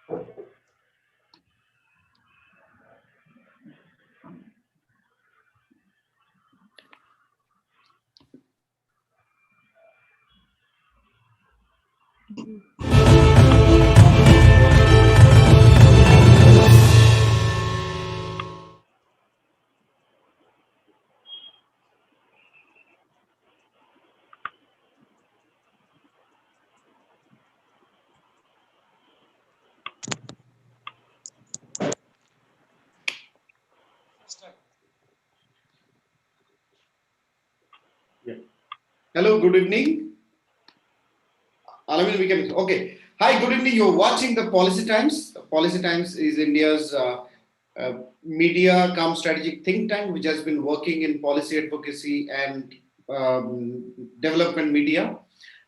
Yeah. Hello, good evening. Alamin, we can. Okay. Hi, good evening. You're watching the Policy Times. Policy Times is India's media cum strategic think tank, which has been working in policy advocacy and development media.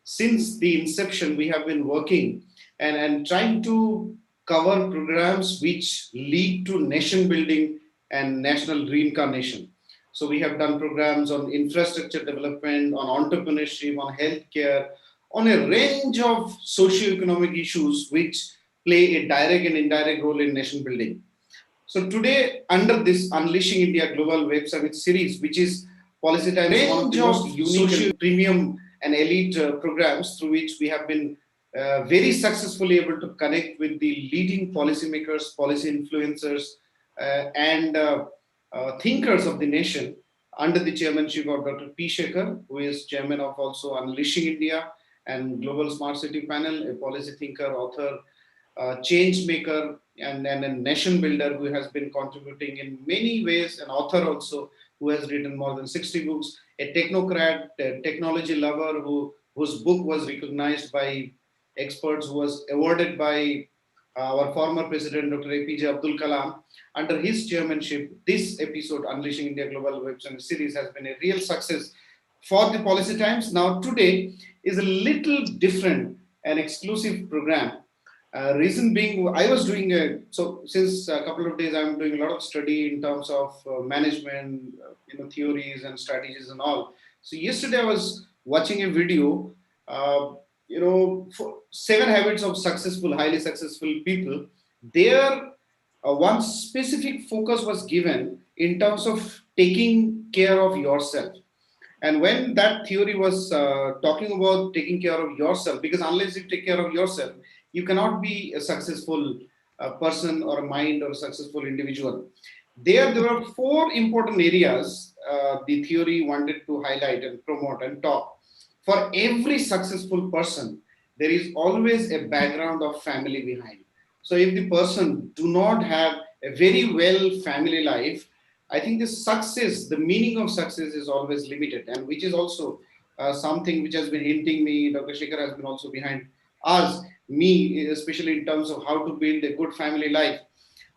Since the inception, we have been working and trying to cover programs which lead to nation building and national reincarnation. So we have done programs on infrastructure development, on entrepreneurship, on healthcare, on a range of socio-economic issues which play a direct and indirect role in nation building. So today, under this Unleashing India Global Web Summit series, which is Policy Times, one of the most unique and premium and elite programs through which we have been very successfully able to connect with the leading policymakers, policy influencers, and thinkers of the nation under the chairmanship of Dr. P. Shekhar, who is chairman of also Unleashing India and Global Smart City Panel, a policy thinker, author, change maker, and a nation builder who has been contributing in many ways, an author also who has written more than 60 books, a technocrat, a technology lover whose book was recognized by experts, who was awarded by our former president, Dr. APJ Abdul Kalam. Under his chairmanship, this episode, Unleashing India Global Web Summit series, has been a real success for the Policy Times. Now, today is a little different, an exclusive program. Reason being, I was doing so since a couple of days. I'm doing a lot of study in terms of management, theories and strategies and all. So yesterday I was watching a video, for 7 habits of successful, highly successful people. There, one specific focus was given in terms of taking care of yourself. And when that theory was talking about taking care of yourself, because unless you take care of yourself, you cannot be a successful person or a mind or a successful individual. There were four important areas the theory wanted to highlight and promote and talk. For every successful person, there is always a background of family behind. So if the person do not have a very well family life, I think the success, the meaning of success is always limited, and which is also something which has been hinting me. Dr. Shekhar has been also behind us, me, especially in terms of how to build a good family life.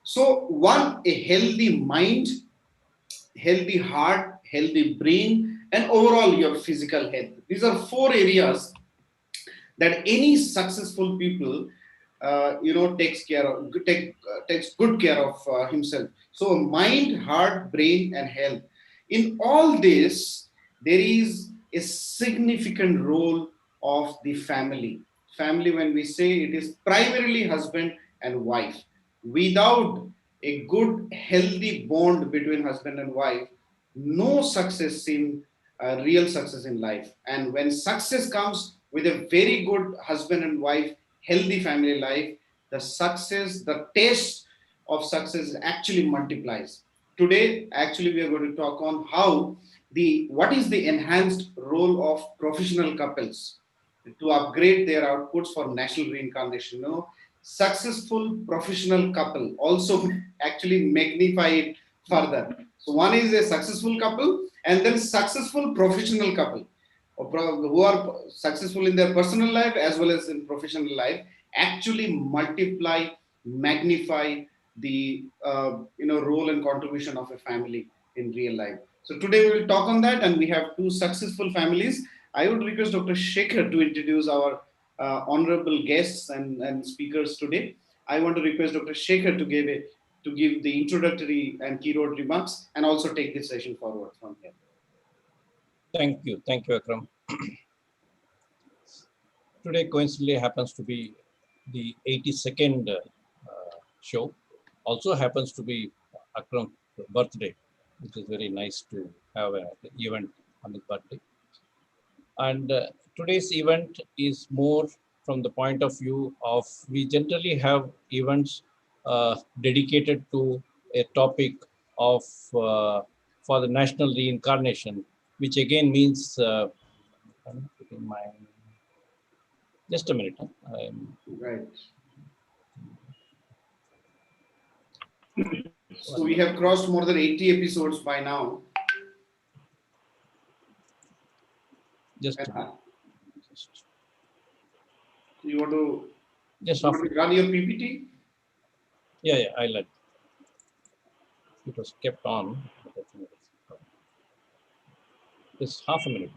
So, one, a healthy mind, healthy heart, healthy brain, and overall your physical health. These are four areas that any successful people takes good care of himself. So mind, heart, brain, and health. In all this, there is a significant role of the family. When we say, it is primarily husband and wife. Without a good healthy bond between husband and wife, no success in real success in life. And when success comes with a very good husband and wife, healthy family life, the success, the taste of success actually multiplies. Today, actually, we are going to talk on what is the enhanced role of professional couples to upgrade their outputs for national reincarnation. Successful professional couple also actually magnify it further. So one is a successful couple, and then successful professional couple who are successful in their personal life as well as in professional life, actually multiply, magnify the role and contribution of a family in real life. So today we will talk on that, and we have two successful families. I would request Dr. Shekhar to introduce our honorable guests and speakers today. I want to request Dr. Shekhar to give the introductory and keynote remarks, and also take this session forward from here. Thank you, Akram. Today coincidentally happens to be the 82nd show. Also happens to be Akram's birthday, which is very nice to have an event on his birthday. And today's event is more from the point of view of we generally have events dedicated to a topic of for the national reincarnation, which again means I'm putting my just a minute. Right. So we have crossed more than 80 episodes by now. Just you want to just run your PPT? Yeah, I let it was kept on. Just half a minute.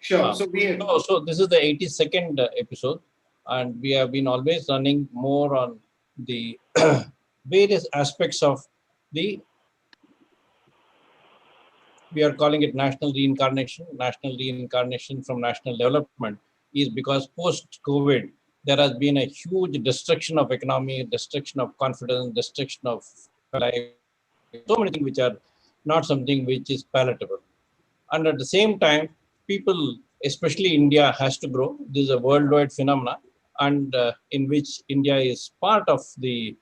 Sure. So we have, so this is the 82nd episode, and we have been always running more on the various aspects of the. We are calling it national reincarnation. National reincarnation from national development is because post-COVID there has been a huge destruction of economy, destruction of confidence, destruction of life, so many things which are not something which is palatable. And at the same time, people, especially India, has to grow. This is a worldwide phenomena, and in which India is part of the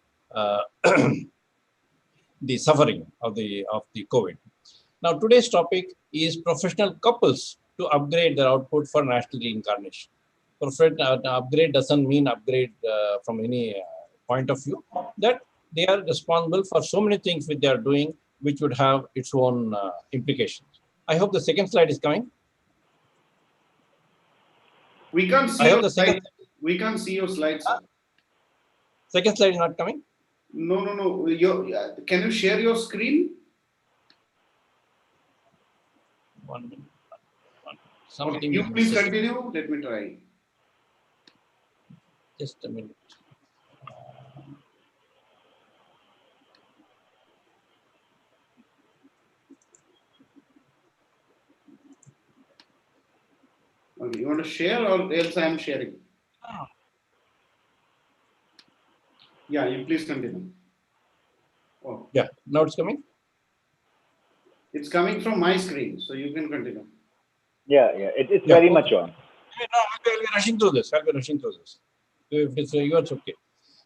the suffering of the COVID. Now, today's topic is professional couples to upgrade their output for national reincarnation. Professional upgrade doesn't mean upgrade from any point of view. That they are responsible for so many things which they are doing, which would have its own implications. I hope the second slide is coming. We can't see your slides. We can't see your slides, sir. Second slide is not coming? No. Can you share your screen? 1 minute. Okay, you please continue. Let me try. Just a minute. Okay, you want to share or else I am sharing? Yeah, you please continue. Oh. Yeah, now it's coming? It's coming from my screen, so you can continue. Yeah, it's very much on. I'll be rushing through this. If it's yours, okay.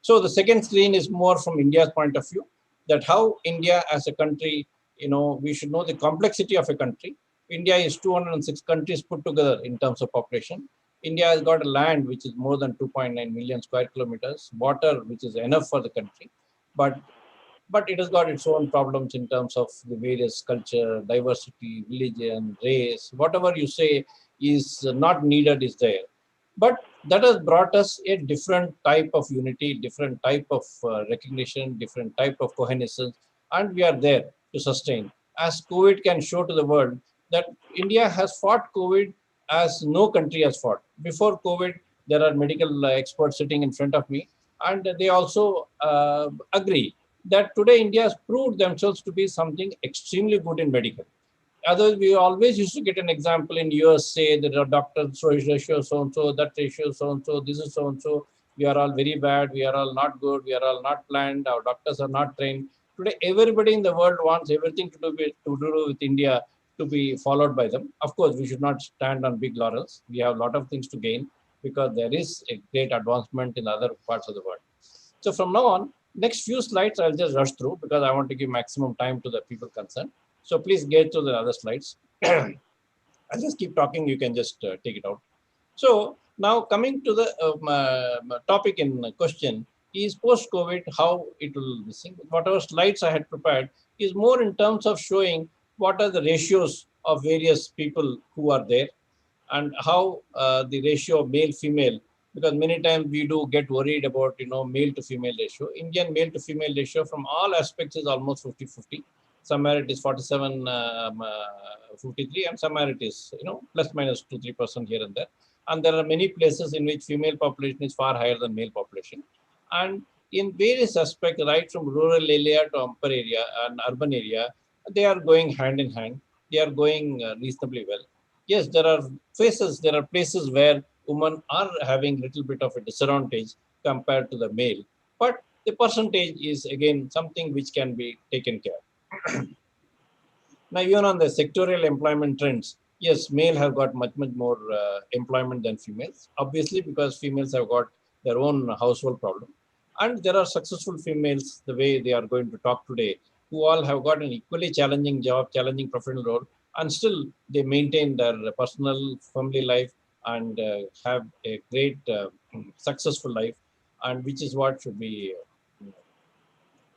So the second screen is more from India's point of view, that how India as a country, we should know the complexity of a country. India is 206 countries put together in terms of population. India has got a land which is more than 2.9 million square kilometers, water which is enough for the country, but it has got its own problems in terms of the various culture, diversity, religion, race, whatever you say is not needed is there. But that has brought us a different type of unity, different type of recognition, different type of cohesion, and we are there to sustain. As COVID can show to the world that India has fought COVID as no country has fought. Before COVID, there are medical experts sitting in front of me, and they also agree that today India has proved themselves to be something extremely good in medical. Otherwise, we always used to get an example in USA that a doctor ratio so and so, that ratio so and so, this is so and so. We are all very bad. We are all not good. We are all not planned. Our doctors are not trained. Today, everybody in the world wants everything to do with India to be followed by them. Of course, we should not stand on big laurels. We have a lot of things to gain because there is a great advancement in other parts of the world. So from now on, next few slides I'll just rush through because I want to give maximum time to the people concerned. So please get to the other slides. I'll just keep talking. You can just take it out. So now coming to the topic in question is post-COVID, how it will be seen. Whatever slides I had prepared is more in terms of showing what are the ratios of various people who are there and how the ratio of male-female, because many times we do get worried about, male to female ratio. Indian male to female ratio from all aspects is almost 50-50. Somewhere it is 47-53, and somewhere it is, plus minus 2-3% here and there. And there are many places in which female population is far higher than male population. And in various aspects, right from rural area to upper area and urban area, they are going hand in hand. They are going reasonably well. Yes, there are places where women are having little bit of a disadvantage compared to the male. But The percentage is again something which can be taken care. Now, even on the sectorial employment trends, yes, male have got much more employment than females. Obviously, because females have got their own household problem, and there are successful females, the way they are going to talk today, who all have got an equally challenging job, challenging professional role, and still they maintain their personal family life and have a great successful life, and which is what should be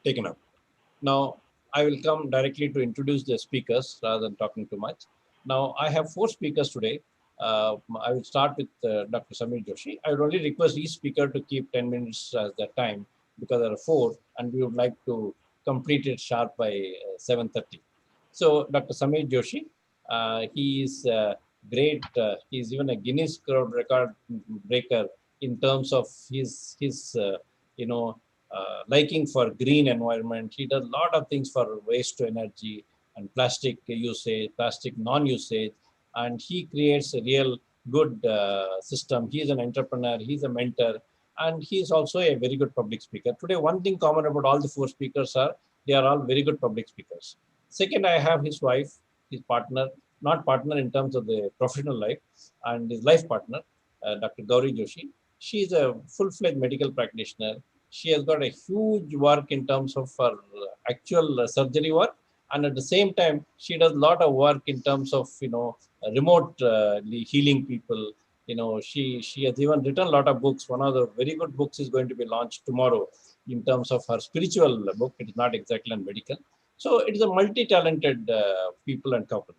taken up. Now, I will come directly to introduce the speakers rather than talking too much. Now, I have 4 speakers today. I will start with Dr. Samir Joshi. I would only request each speaker to keep 10 minutes as their time because there are 4 and we would like to complete it sharp by 7:30. So, Dr. Samir Joshi, he is great. He is even a Guinness World Record breaker in terms of his you know, liking for green environment. He does a lot of things for waste to energy and plastic usage, plastic non-usage, and he creates a real good system. He is an entrepreneur, he's a mentor, and he is also a very good public speaker. Today, one thing common about all the 4 speakers are they are all very good public speakers. Second, I have his wife, his partner, not partner in terms of the professional life, and his life partner, Dr. Gauri Joshi. She is a full-fledged medical practitioner. She has got a huge work in terms of her actual surgery work, and at the same time she does a lot of work in terms of remote healing people. She has even written a lot of books. One of the very good books is going to be launched tomorrow in terms of her spiritual book. It is not exactly on medical, so it is a multi-talented people and couple.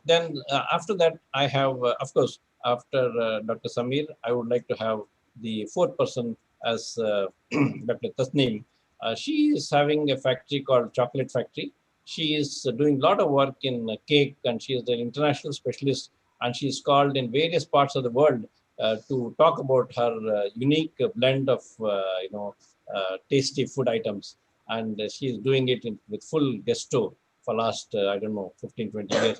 Then after that, I have, of course, after Dr. Samir, I would like to have the 4th person as Dr. Tasneem. She is having a factory called Chocolate Factory. She is doing a lot of work in cake, and she is an international specialist, and she is called in various parts of the world to talk about her unique blend of tasty food items, and she is doing it with full gusto for last I don't know 15-20 years.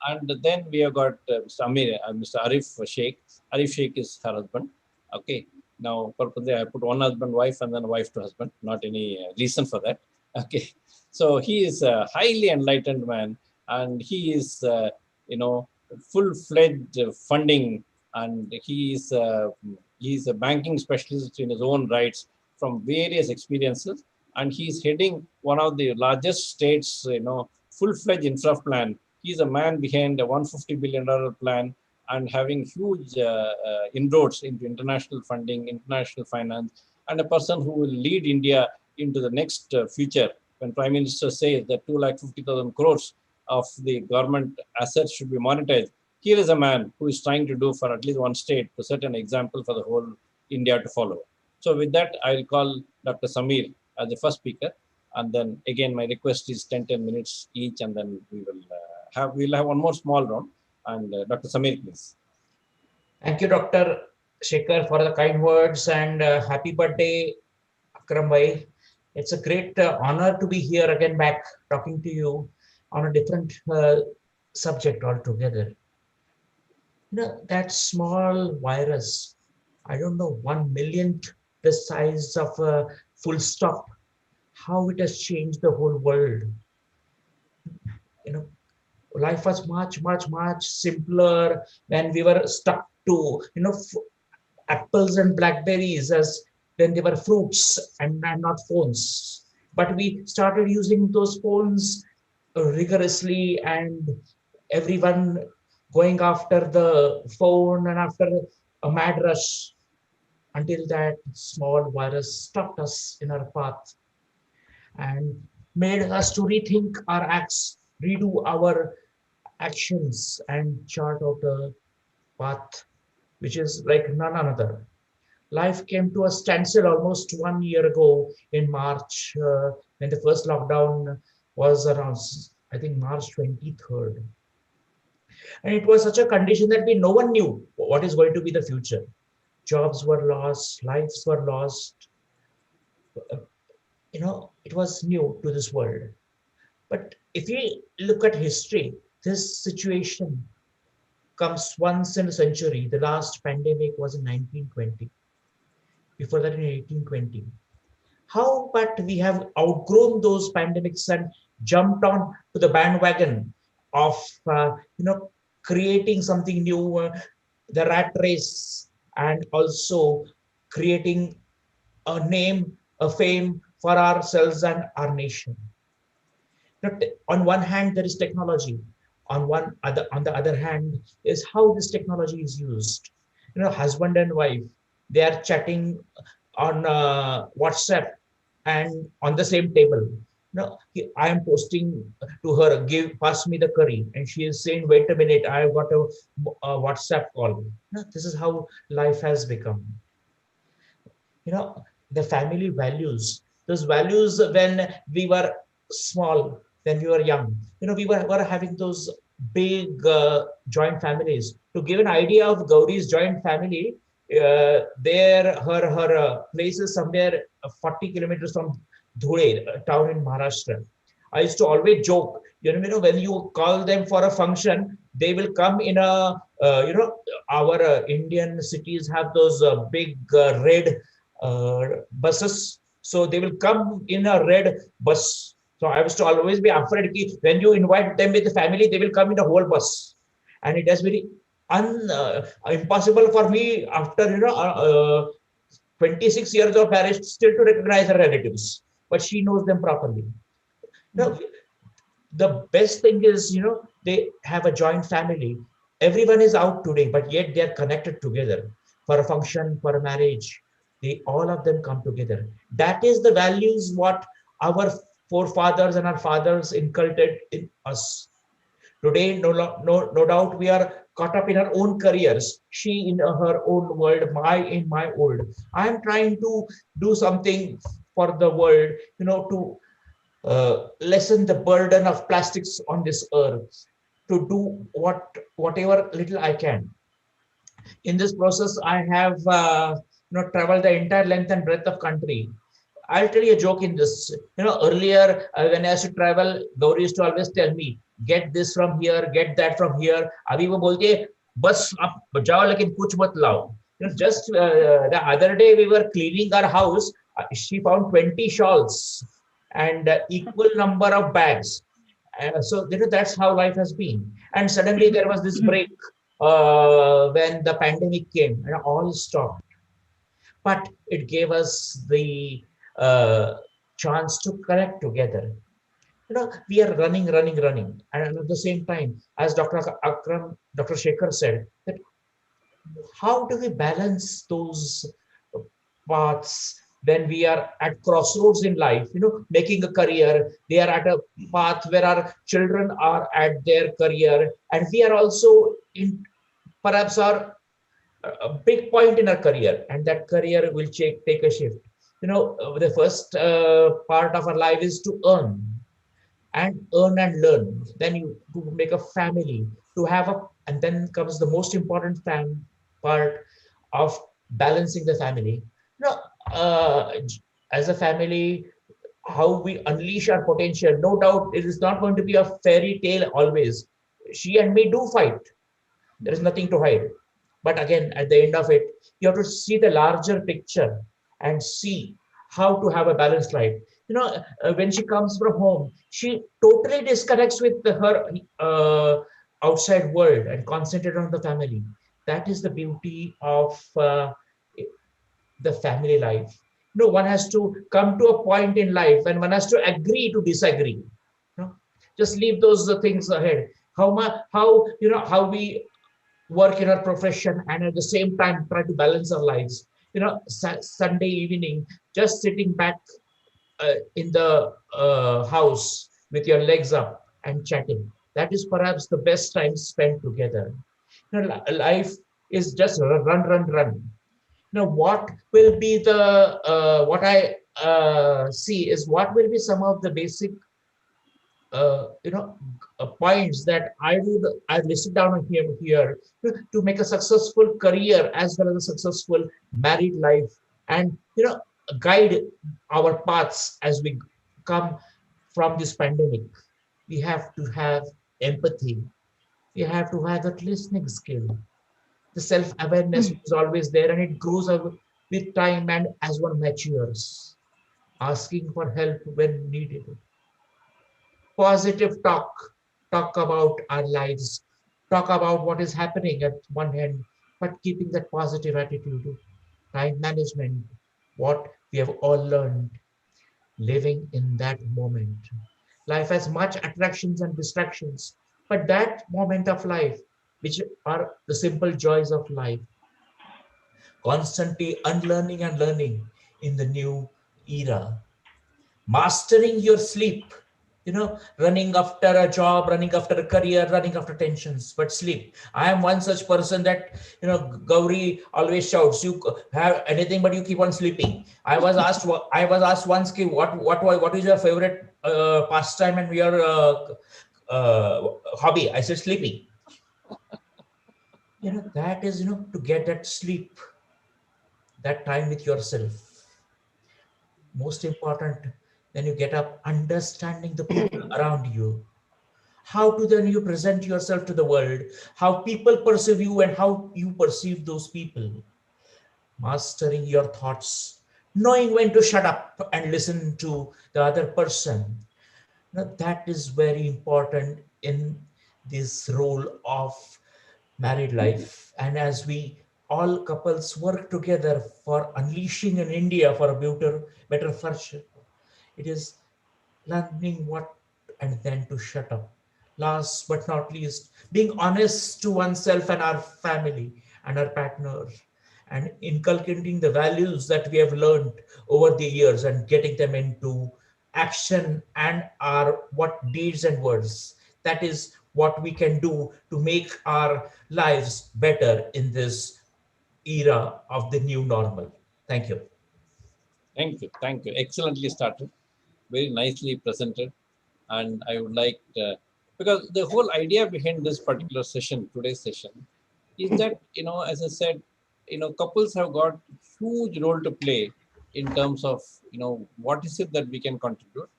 And then we have got Mr. Arif Sheikh. Arif Sheikh is her husband. Okay. Now, purposely, I put one husband, wife, and then wife to husband. Not any reason for that. Okay. So he is a highly enlightened man, and he is, full-fledged funding, and he is a banking specialist in his own rights from various experiences, and he is heading one of the largest states, full-fledged infra plan. He's a man behind a $150 billion plan and having huge inroads into international funding, international finance, and a person who will lead India into the next future. When Prime Minister says that 250,000 crores of the government assets should be monetized, here is a man who is trying to do for at least one state to set an example for the whole India to follow. So with that, I'll call Dr. Samir as the first speaker. And then again, my request is 10 minutes each, and then we'll have one more small round. And Dr. Samir, please. Thank you, Dr. Shekhar, for the kind words, and happy birthday, Akram bhai. It's a great honor to be here again back talking to you on a different subject altogether. That small virus, I don't know, 1 millionth the size of a full stop, how it has changed the whole world. Life was much simpler when we were stuck to apples and blackberries as when they were fruits and not phones. But we started using those phones rigorously, and everyone going after the phone and after a mad rush, until that small virus stopped us in our path and made us to rethink our acts, redo our actions, and chart out a path which is like none another. Life came to a standstill almost 1 year ago in March, when the first lockdown was around, I think, March 23rd. And it was such a condition that no one knew what is going to be the future. Jobs were lost, lives were lost. It was new to this world. But if you look at history, this situation comes once in a century. The last pandemic was in 1920. Before that, in 1820. How, but we have outgrown those pandemics and jumped on to the bandwagon of, creating something new, the rat race, and also creating a name, a fame for ourselves and our nation. On one hand, there is technology. On the other hand, is how this technology is used. Husband and wife, they are chatting on WhatsApp and on the same table. I am posting to her, pass me the curry, and she is saying, wait a minute, I've got a WhatsApp call. This is how life has become. you know the family values, those values when we were small, when we were young, we were having those big joint families. To give an idea of Gauri's joint family, there her place is somewhere 40 kilometers from Dhule, a town in Maharashtra. I used to always joke, when you call them for a function, they will come in a, our Indian cities have those big red buses. So they will come in a red bus. So I was to always be afraid that when you invite them with the family, they will come in a whole bus. And it has very impossible for me after 26 years of marriage still to recognize her relatives, but she knows them properly. Now, the best thing is, they have a joint family. Everyone is out today, but yet they are connected together for a function, for a marriage. They all of them come together. That is the values what our forefathers and our fathers inculcated in us. Today, no doubt, we are caught up in our own careers. She in her own world, my in my world. I am trying to do something for the world, to lessen the burden of plastics on this earth, to do whatever little I can. In this process, I have traveled the entire length and breadth of country. I'll tell you a joke in this. Earlier when I used to travel, Gauri used to always tell me, get this from here, get that from here. Abhi wo bolte, bas aap jao lekin kuch mat lao. Just the other day we were cleaning our house. She found 20 shawls and equal number of bags. So that's how life has been. And suddenly there was this break when the pandemic came and all stopped. But it gave us the chance to connect together. We are running, running, running. And at the same time, as Dr. Akram, Dr. Shekhar said, that how do we balance those paths when we are at crossroads in life, making a career? They are at a path where our children are at their career, and we are also in perhaps our a big point in our career, and that career will take a shift. The first part of our life is to earn and learn. Then you to make a family, to have a, and then comes the most important part of balancing the family. You know, uh, as a family, how we unleash our potential. No doubt, it is not going to be a fairy tale always. She and me do fight. There is nothing to hide. But again, at the end of it, you have to see the larger picture and see how to have a balanced life. When she comes from home, she totally disconnects with her outside world and concentrate on the family. That is the beauty of the family life. One has to come to a point in life when one has to agree to disagree. Just leave those things ahead. How we work in our profession and at the same time try to balance our lives. Sunday evening, just sitting back in the house with your legs up and chatting. That is perhaps the best time spent together. Life is just run, run, run. What will be the what I see is what will be some of the basic points that I've listed down here to make a successful career as well as a successful married life, and guide our paths as we come from this pandemic. We have to have empathy. We have to have that listening skill. The self-awareness is always there, and it grows with time and as one matures. asking for help when needed. Positive talk about our lives, talk about what is happening at one hand, but keeping that positive attitude. Time management, what we have all learned, living in that moment. Life has much attractions and distractions, but that moment of life, which are the simple joys of life, constantly unlearning and learning in the new era, mastering your sleep, running after a job, running after a career, running after tensions, but sleep. I am one such person that, Gauri always shouts, you have anything but you keep on sleeping. I was asked once, what is your favorite pastime and your hobby? I said sleeping. That is, to get that sleep, that time with yourself. Most important, when you get up, understanding the people around you. How to then you present yourself to the world, how people perceive you and how you perceive those people. Mastering your thoughts, knowing when to shut up and listen to the other person. That is very important in this role of married life. And as we all couples work together for unleashing in India for a better future, it is learning what and then to shut up. Last but not least, being honest to oneself and our family and our partner, and inculcating the values that we have learned over the years and getting them into action and our what deeds and words. That is what we can do to make our lives better in this era of the new normal. Thank you. Thank you. Thank you. Excellently started. Very nicely presented. And I would like, because the whole idea behind this particular session, today's session, is that, as I said, couples have got huge role to play in terms of, what is it that we can contribute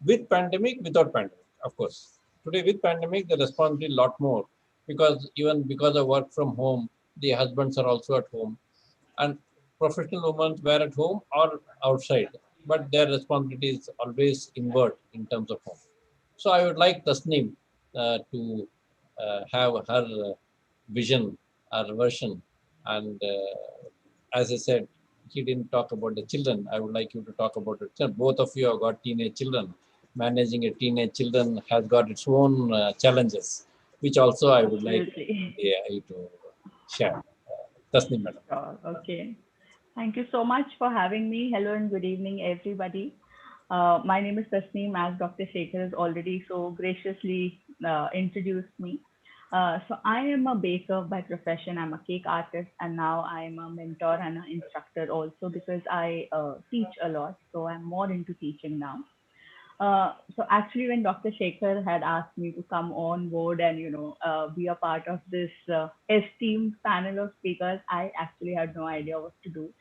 with pandemic, without pandemic, of course. Today with pandemic, the responsibility a lot more because even because of work from home, the husbands are also at home and professional women were at home or outside, but their responsibility is always inward in terms of home. So I would like Tasneem to have her vision, her version, and as I said, he didn't talk about the children. I would like you to talk about it. Both of you have got teenage children. Managing a teenage children has got its own challenges, which also I would like Absolutely. you to share. Tasneem, madam. Sure. Okay. Thank you so much for having me. Hello and good evening, everybody. My name is Tasneem, as Dr. Shekhar has already so graciously introduced me. So I am a baker by profession. I'm a cake artist, and now I'm a mentor and an instructor also because I teach a lot. So I'm more into teaching now. So actually, when Dr. Shekhar had asked me to come on board and be a part of this esteemed panel of speakers, I actually had no idea what to do.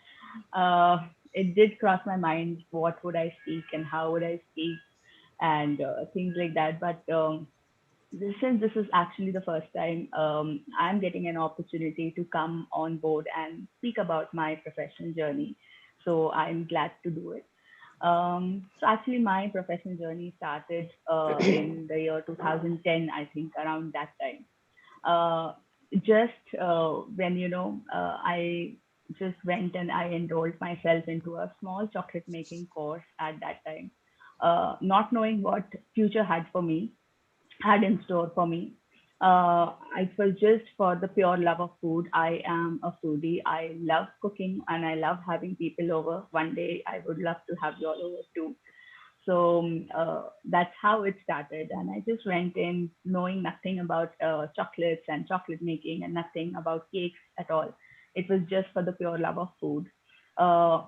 Uh, it did cross my mind what would I speak and how would I speak and things like that. But since this is actually the first time I'm getting an opportunity to come on board and speak about my professional journey, so I'm glad to do it. So actually, my professional journey started in the year 2010, I think, around that time. Uh, just when I just went and I enrolled myself into a small chocolate making course at that time, not knowing what future had in store for me. It was just for the pure love of food. I am a foodie. I love cooking and I love having people over. One day I would love to have you all over too. So that's how it started. And I just went in knowing nothing about chocolates and chocolate making and nothing about cakes at all. It was just for the pure love of food. Uh,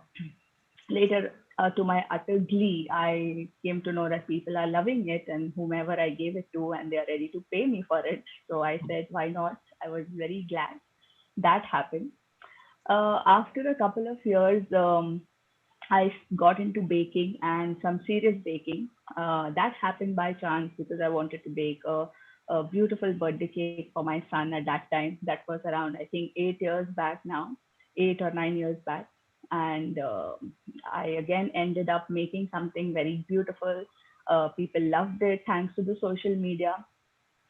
Later, to my utter glee, I came to know that people are loving it and whomever I gave it to, and they are ready to pay me for it. So I said, why not? I was very glad that happened. After a couple of years, I got into baking and some serious baking. That happened by chance because I wanted to bake a beautiful birthday cake for my son at that time. That was around, I think, 8 years back now, 8 or 9 years back. and I again ended up making something very beautiful. People loved it thanks to the social media.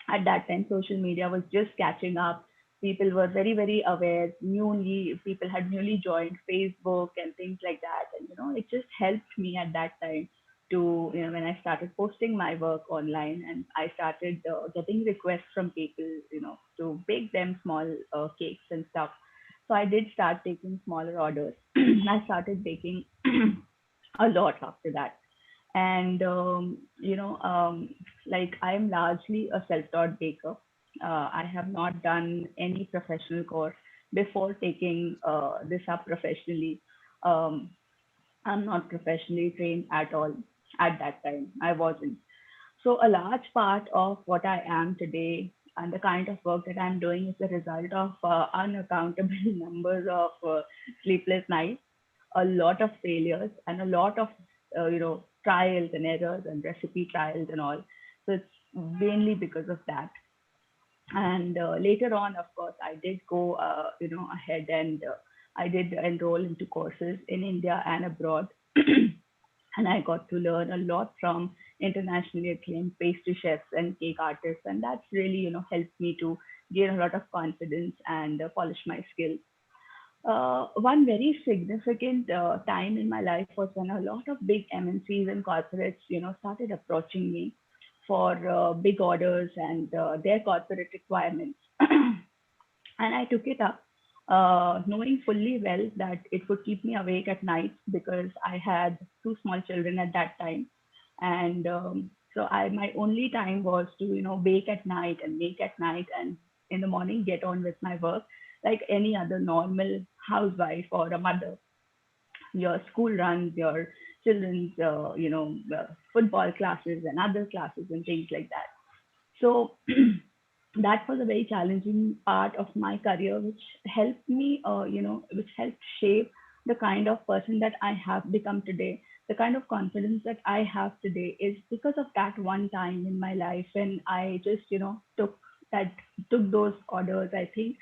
At that time social media was just catching up. People were very very aware. Newly people had newly joined Facebook and things like that, and it just helped me at that time to, when I started posting my work online, and I started getting requests from people, to bake them small cakes and stuff. So I did start taking smaller orders. I started baking a lot after that. And like, I'm largely a self-taught baker. I have not done any professional course before taking this up professionally. um, I'm not professionally trained at all. At that time I wasn't. So a large part of what I am today and the kind of work that I'm doing is the result of unaccountable numbers of sleepless nights, a lot of failures, and a lot of trials and errors and recipe trials and all. So it's mainly because of that. And later on, of course, I did go ahead, and I did enroll into courses in India and abroad. And I got to learn a lot from internationally acclaimed pastry chefs and cake artists, and that's really helped me to gain a lot of confidence and polish my skills. One very significant time in my life was when a lot of big MNCs and corporates, started approaching me for big orders and their corporate requirements. And I took it up, knowing fully well that it would keep me awake at night because I had two small children at that time. And so my only time was to, bake at night and make at night, and in the morning get on with my work like any other normal housewife or a mother. Your school runs, your children's, football classes and other classes and things like that. So that was a very challenging part of my career, which helped me, which helped shape the kind of person that I have become today. The kind of confidence that I have today is because of that one time in my life when I just, that took those orders. I think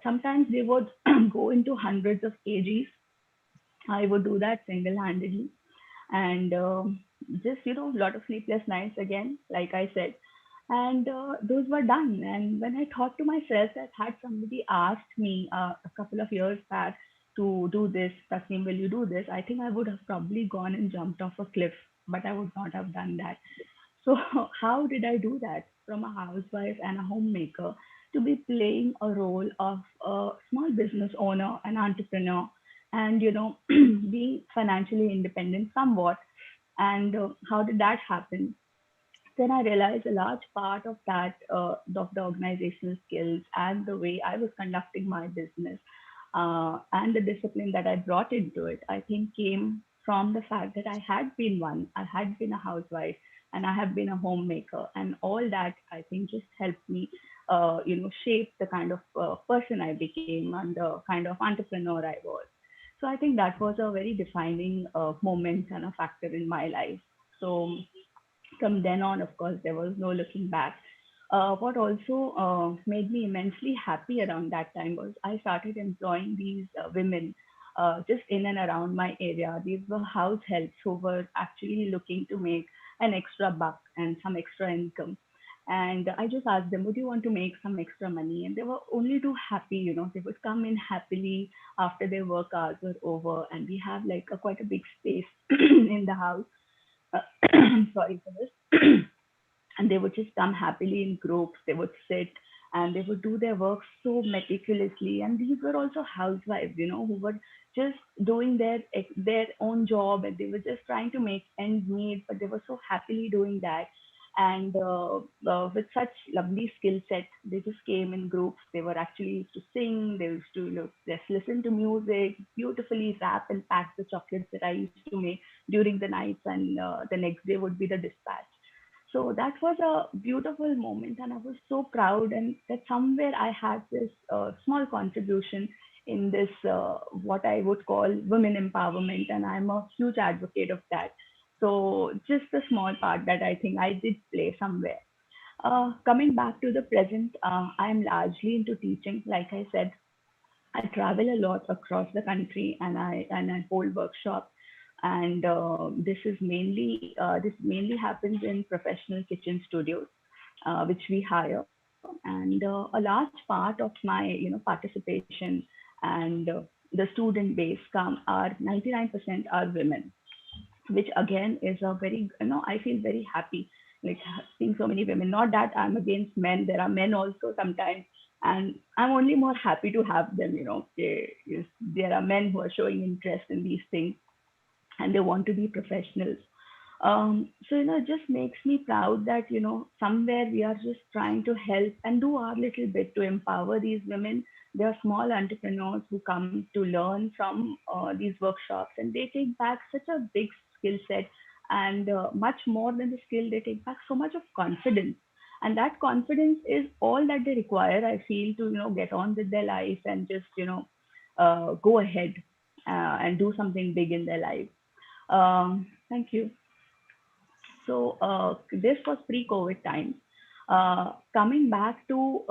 sometimes they would go into hundreds of kgs. I would do that single-handedly, and just a lot of sleepless nights again, like I said, and those were done. And when I thought to myself that had somebody asked me a couple of years back to do this, Tasneem, will you do this? I think I would have probably gone and jumped off a cliff, but I would not have done that. So how did I do that from a housewife and a homemaker to be playing a role of a small business owner, an entrepreneur, and being financially independent somewhat? And how did that happen? Then I realized a large part of that, of the organizational skills and the way I was conducting my business, and the discipline that I brought into it, I think came from the fact that I had been one, I had been a housewife, and I have been a homemaker, and all that I think just helped me, shape the kind of person I became and the kind of entrepreneur I was. So I think that was a very defining moment and a factor in my life. So from then on, of course, there was no looking back. What also made me immensely happy around that time was I started employing these women just in and around my area. These were house helps who were actually looking to make an extra buck and some extra income. And I just asked them, would you want to make some extra money? And they were only too happy, they would come in happily after their work hours were over. And we have like quite a big space in the house. uh, Sorry for this. And they would just come happily in groups. They would sit and they would do their work so meticulously. And these were also housewives, who were just doing their own job, and they were just trying to make ends meet, but they were so happily doing that. And with such lovely skill set, they just came in groups. They were actually used to sing. They used to just listen to music, beautifully wrap and pack the chocolates that I used to make during the nights, and the next day would be the dispatch. So that was a beautiful moment, and I was so proud, and that somewhere I had this small contribution in this, what I would call women empowerment, and I'm a huge advocate of that. So just a small part that I think I did play somewhere. Coming back to the present, I'm largely into teaching, like I said. I travel a lot across the country, and I hold workshops. And this mainly happens in professional kitchen studios, which we hire. And a large part of my participation and the student base come are 99% are women, which again is a very, I feel very happy, like seeing so many women. Not that I'm against men, there are men also sometimes, and I'm only more happy to have them. There are men who are showing interest in these things, and they want to be professionals. So it just makes me proud that somewhere we are just trying to help and do our little bit to empower these women. They are small entrepreneurs who come to learn from these workshops, and they take back such a big skill set, and much more than the skill, they take back so much of confidence. And that confidence is all that they require, I feel, to get on with their life and just go ahead and do something big in their life. Thank you. So this was pre-COVID time. Coming back to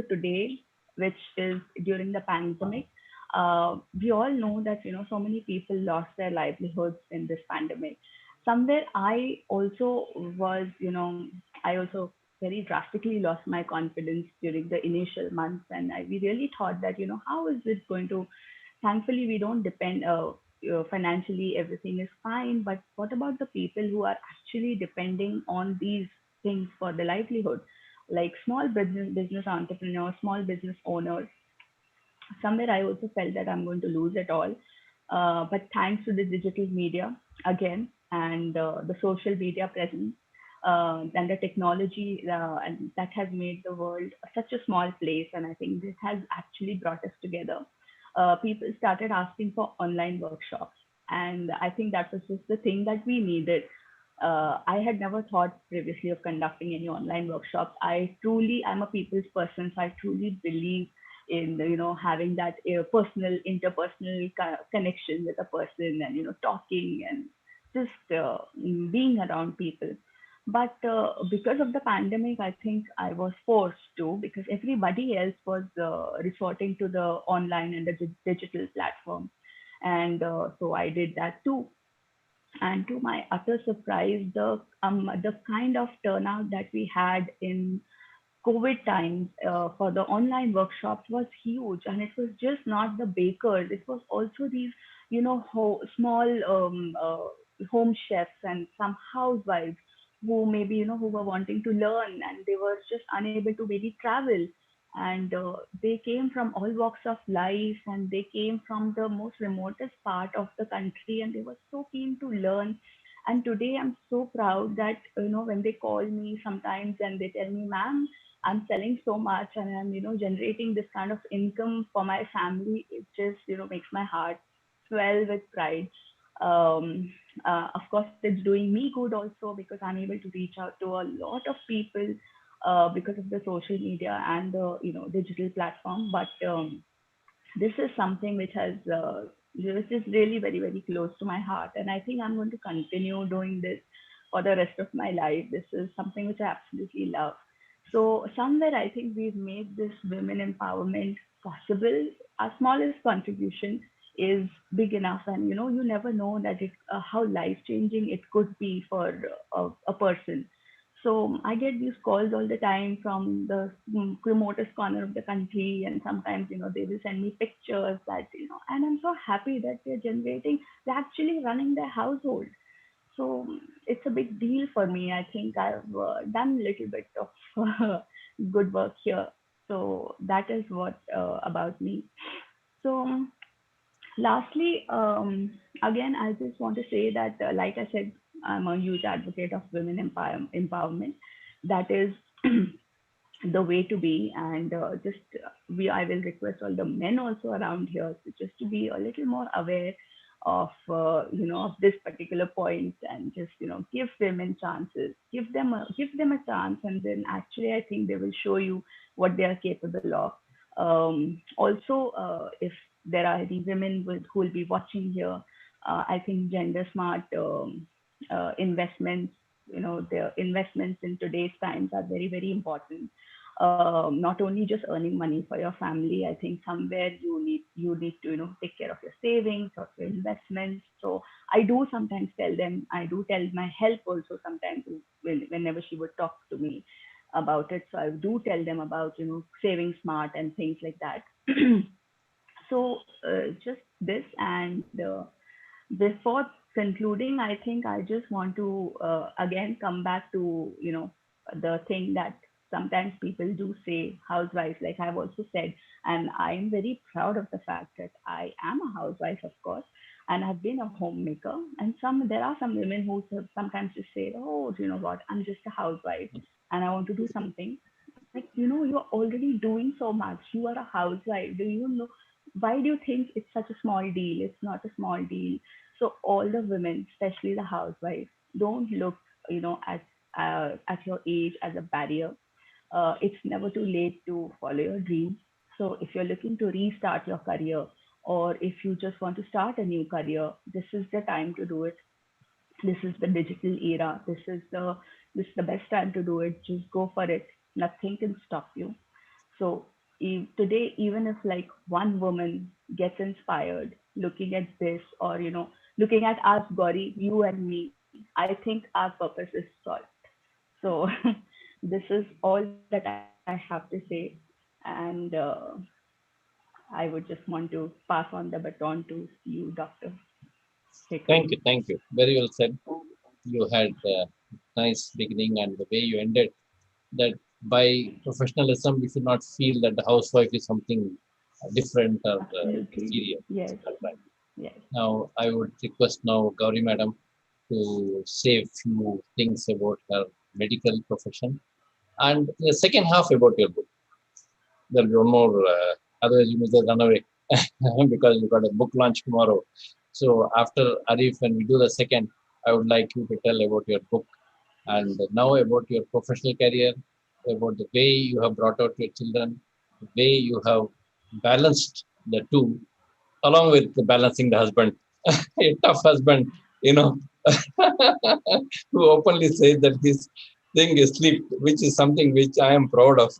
today, which is during the pandemic, we all know that so many people lost their livelihoods in this pandemic. Somewhere I also was, I also very drastically lost my confidence during the initial months, and we really thought that how is it going to. Thankfully, we don't depend. Financially everything is fine, but what about the people who are actually depending on these things for the livelihood, like small business entrepreneurs, small business owners? Somewhere I also felt that I'm going to lose it all. But thanks to the digital media again, and the social media presence, and the technology, and that has made the world such a small place. And I think this has actually brought us together. People started asking for online workshops. And I think that was just the thing that we needed. I had never thought previously of conducting any online workshops. I'm a people's person, so I truly believe in having that personal interpersonal connection with a person, and talking and just being around people. But because of the pandemic, I think I was forced to, because everybody else was resorting to the online and the digital platform. And so I did that too. And to my utter surprise, the kind of turnout that we had in COVID times for the online workshops was huge. And it was just not the bakers, it was also these, small home chefs and some housewives who maybe, who were wanting to learn, and they were just unable to maybe travel. And they came from all walks of life, and they came from the most remotest part of the country, and they were so keen to learn. And today I'm so proud that, when they call me sometimes and they tell me, ma'am, I'm selling so much, and I'm, generating this kind of income for my family, it just, makes my heart swell with pride. Um, of course, it's doing me good also, because I'm able to reach out to a lot of people because of the social media and the, digital platform. But this is something which is really very, very close to my heart, and I think I'm going to continue doing this for the rest of my life. This is something which I absolutely love. So somewhere I think we've made this women empowerment possible. Our smallest contribution is big enough, and you never know that how life changing it could be for a person. So I get these calls all the time from the remotest corner of the country, and sometimes they will send me pictures that and I'm so happy that they're actually running their household. So it's a big deal for me. I think I've done a little bit of good work here. So that is what about me. So lastly, again, I just want to say that, like I said, I'm a huge advocate of women empowerment. That is the way to be. And just we I will request all the men also around here to just to be a little more aware of of this particular point, and just give women chances, give them a chance, and then actually I think they will show you what they are capable of. Also, if there are any women who will be watching here, I think gender smart investments, the investments in today's times are very, very important. not only just earning money for your family. I think somewhere you need to take care of your savings or your investments. So I do sometimes tell them, I do tell my help also sometimes whenever she would talk to me about it. So I do tell them about saving smart and things like that. So just this, and before concluding, I think I just want to again come back to the thing that sometimes people do say housewife, like I've also said, and I'm very proud of the fact that I am a housewife, of course, and I've been a homemaker. And there are some women who sometimes just say, oh, you know what, I'm just a housewife and I want to do something. Like, you're already doing so much. You are a housewife. Do you know? Why do you think it's such a small deal? It's not a small deal. So all the women, especially the housewives, don't look, at your age as a barrier. It's never too late to follow your dreams. So if you're looking to restart your career, or if you just want to start a new career, this is the time to do it. This is the digital era. This is the best time to do it. Just go for it. Nothing can stop you. So today, even if like one woman gets inspired looking at this, or looking at us, Gauri, you and me, I think our purpose is solved. So this is all that I have to say, and I would just want to pass on the baton to you, Doctor Shekhar. Thank you. Very well said. You had a nice beginning, and the way you ended, that by professionalism, we should not feel that the housewife is something different or Absolutely. inferior. Yes. That's right. Yes. Now, I would request now Gauri Madam to say a few things about her medical profession and the second half about your book. There'll be one more, otherwise you may just run away because you got a book launch tomorrow. So after Arif, when we do the second, I would like you to tell about your book and now about your professional career, about the way you have brought out your children, the way you have balanced the two, along with the balancing the husband, a tough husband, you know, who openly says that his thing is sleep, which is something which I am proud of.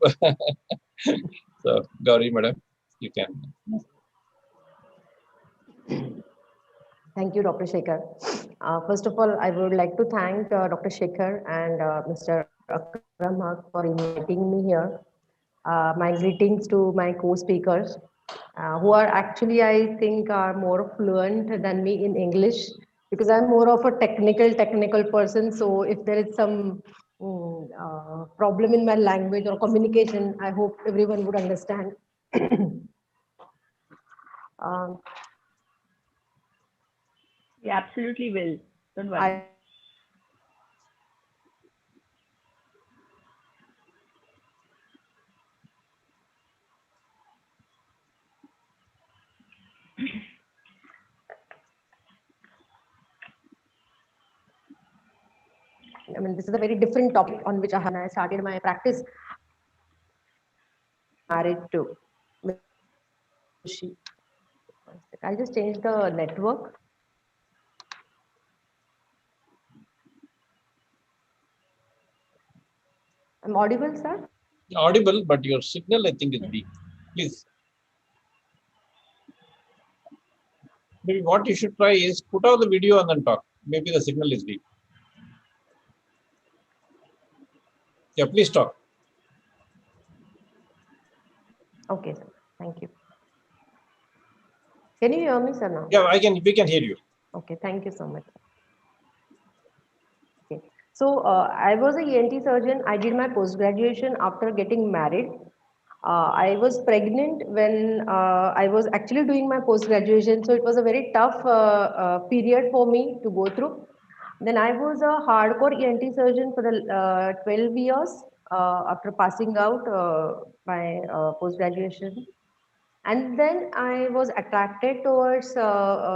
So, Gauri, madam, you can. Thank you, Dr. Shekhar. First of all, I would like to thank Dr. Shekhar and Mr. Akram Haq for inviting me here. My greetings to my co-speakers, who are actually, I think, are more fluent than me in English, because I'm more of a technical person. So if there is some problem in my language or communication, I hope everyone would understand. um, You absolutely will. Don't I worry. I mean, this is a very different topic on which I started my practice. Married to she. I'll just change the network. I'm audible, sir? Audible, but your signal, I think, is weak. Please. Maybe what you should try is put out the video and then talk. Maybe the signal is weak. Yeah, please talk. Okay, sir. Thank you. Can you hear me, sir, now? Yeah, we can hear you. Okay, thank you so much. Okay. So I was a ENT surgeon. I did my post-graduation after getting married. I was pregnant when I was actually doing my post-graduation. So it was a very tough period for me to go through. Then I was a hardcore ENT surgeon for the 12 years after passing out my post-graduation. And then I was attracted towards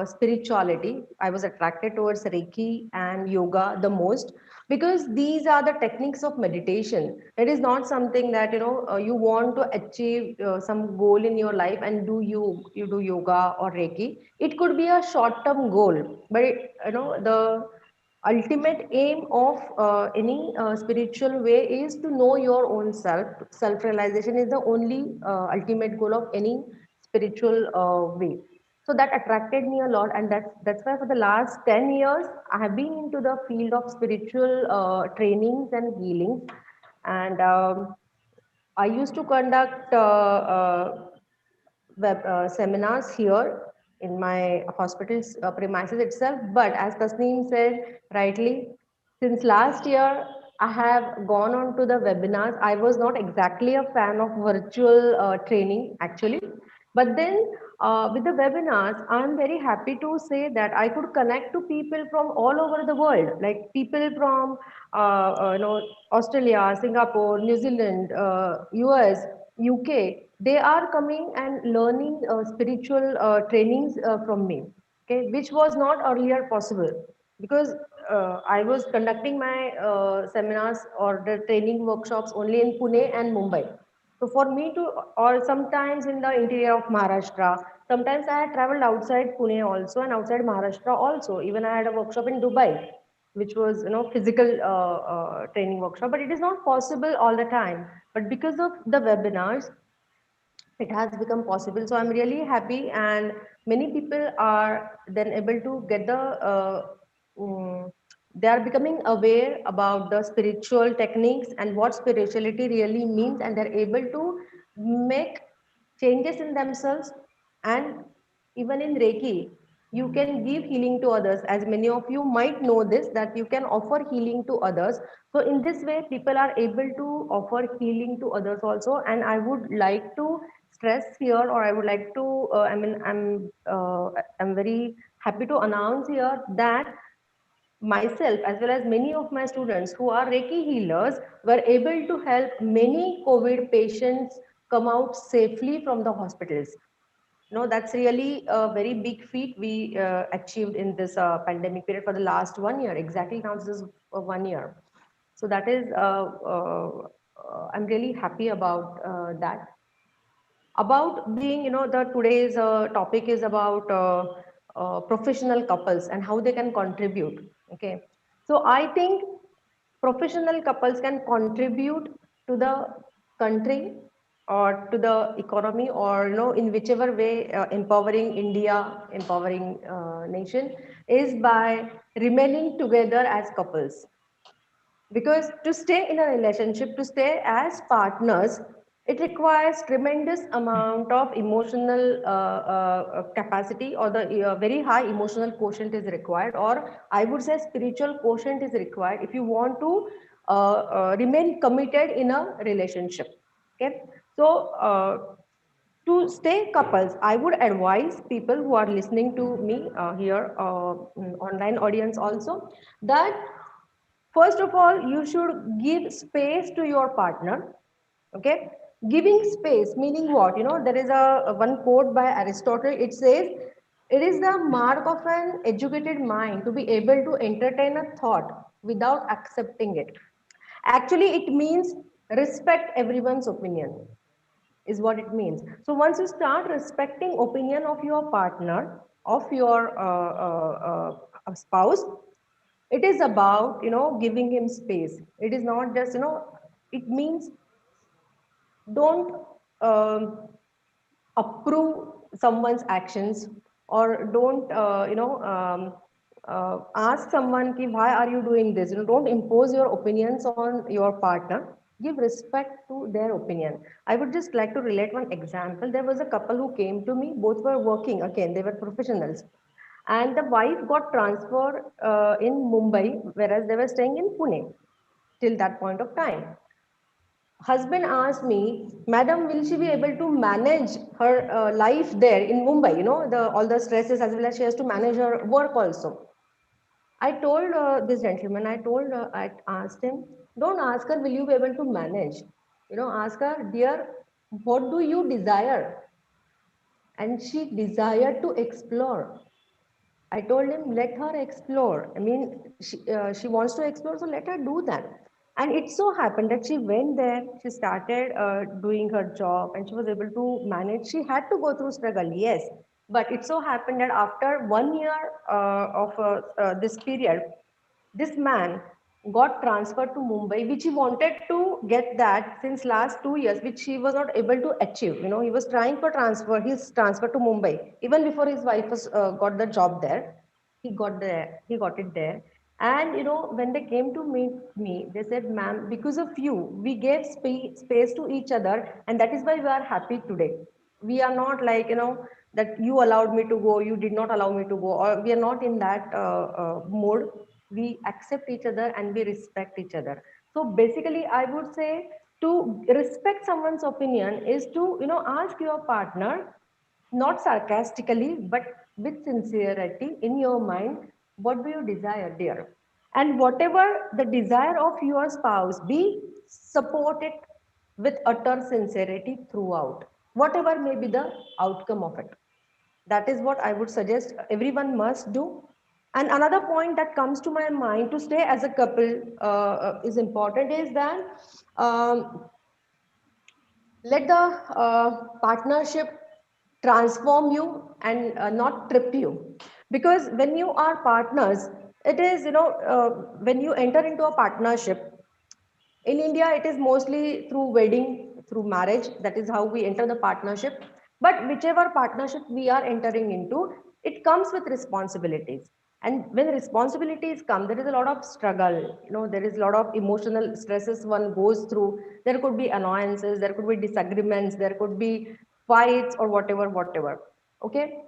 spirituality. I was attracted towards Reiki and yoga the most, because these are the techniques of meditation. It is not something that you want to achieve some goal in your life and you do yoga or Reiki. It could be a short term goal, but the ultimate aim of any spiritual way is to know your own self. Self realization is the only ultimate goal of any spiritual way. So that attracted me a lot, and that's why for the last 10 years I have been into the field of spiritual trainings and healings. And I used to conduct seminars here in my hospital's premises itself. But as Tasneem said rightly, since last year, I have gone on to the webinars. I was not exactly a fan of virtual training actually. But then with the webinars, I'm very happy to say that I could connect to people from all over the world, like people from Australia, Singapore, New Zealand, US, UK. They are coming and learning spiritual trainings from me, okay, which was not earlier possible because I was conducting my seminars or the training workshops only in Pune and Mumbai. So for me to, or sometimes in the interior of Maharashtra, sometimes I had traveled outside Pune also and outside Maharashtra also. Even I had a workshop in Dubai, which was physical training workshop. But it is not possible all the time. But because of the webinars, it has become possible. So I'm really happy, and many people are then able to get the mm, they are becoming aware about the spiritual techniques and what spirituality really means, and they're able to make changes in themselves. And even in Reiki, you can give healing to others. As many of you might know this, that you can offer healing to others. So in this way, people are able to offer healing to others also. And I would like to stress here, or I would like to, I'm very happy to announce here that myself as well as many of my students who are Reiki healers were able to help many COVID patients come out safely from the hospitals. No, that's really a very big feat we achieved in this pandemic period for the last 1 year. Exactly now, this is 1 year. So that is, I'm really happy about that. About being, the today's topic is about professional couples and how they can contribute. Okay. So I think professional couples can contribute to the country or to the economy, or in whichever way, empowering India, empowering nation, is by remaining together as couples. Because to stay in a relationship, to stay as partners, it requires tremendous amount of emotional capacity, or the very high emotional quotient is required, or I would say spiritual quotient is required if you want to remain committed in a relationship. Okay. So to stay couples, I would advise people who are listening to me here, online audience also, that first of all, you should give space to your partner. Okay. Giving space, meaning what? There is a one quote by Aristotle. It says, it is the mark of an educated mind to be able to entertain a thought without accepting it. Actually, it means respect everyone's opinion, is what it means. So once you start respecting opinion of your partner, of your spouse, it is about giving him space. It is not just it means don't um, approve someone's actions, or don't ask someone ki, why are you doing this. Don't impose your opinions on your partner. Give respect to their opinion. I would just like to relate one example. There was a couple who came to me. Both were working, again they were professionals, and the wife got transferred in Mumbai, whereas they were staying in Pune till that point of time. Husband asked me, Madam, will she be able to manage her life there in Mumbai? All the stresses, as well as she has to manage her work also. I told this gentleman, I asked him, don't ask her, will you be able to manage? Ask her, dear, what do you desire? And she desired to explore. I told him, let her explore. I mean, she wants to explore, so let her do that. And it so happened that she went there, she started doing her job, and she was able to manage. She had to go through struggle, yes. But it so happened that after 1 year of this period, This man got transferred to Mumbai, which he wanted to get that since last 2 years, which he was not able to achieve. You know, he was trying for transfer. He's transferred to Mumbai even before his wife was got the job there. He got there. He got it there. And you know, when they came to meet me, they said, "Ma'am, because of you, we gave space to each other, and that is why we are happy today. We are not like, you know, that you allowed me to go, you did not allow me to go, or we are not in that mode. We accept each other and we respect each other." So basically, I would say to respect someone's opinion is to, you know, ask your partner, not sarcastically, but with sincerity in your mind, what do you desire, dear? And whatever the desire of your spouse be, support it with utter sincerity throughout, whatever may be the outcome of it. That is what I would suggest everyone must do. And another point that comes to my mind to stay as a couple is important is that um, let the partnership transform you and not trip you. Because when you are partners, it is, you know, when you enter into a partnership, in India, it is mostly through wedding, through marriage. That is how we enter the partnership. But whichever partnership we are entering into, it comes with responsibilities. And when responsibilities come, there is a lot of struggle. You know, there is a lot of emotional stresses one goes through. There could be annoyances, there could be disagreements, there could be fights or whatever, whatever. Okay,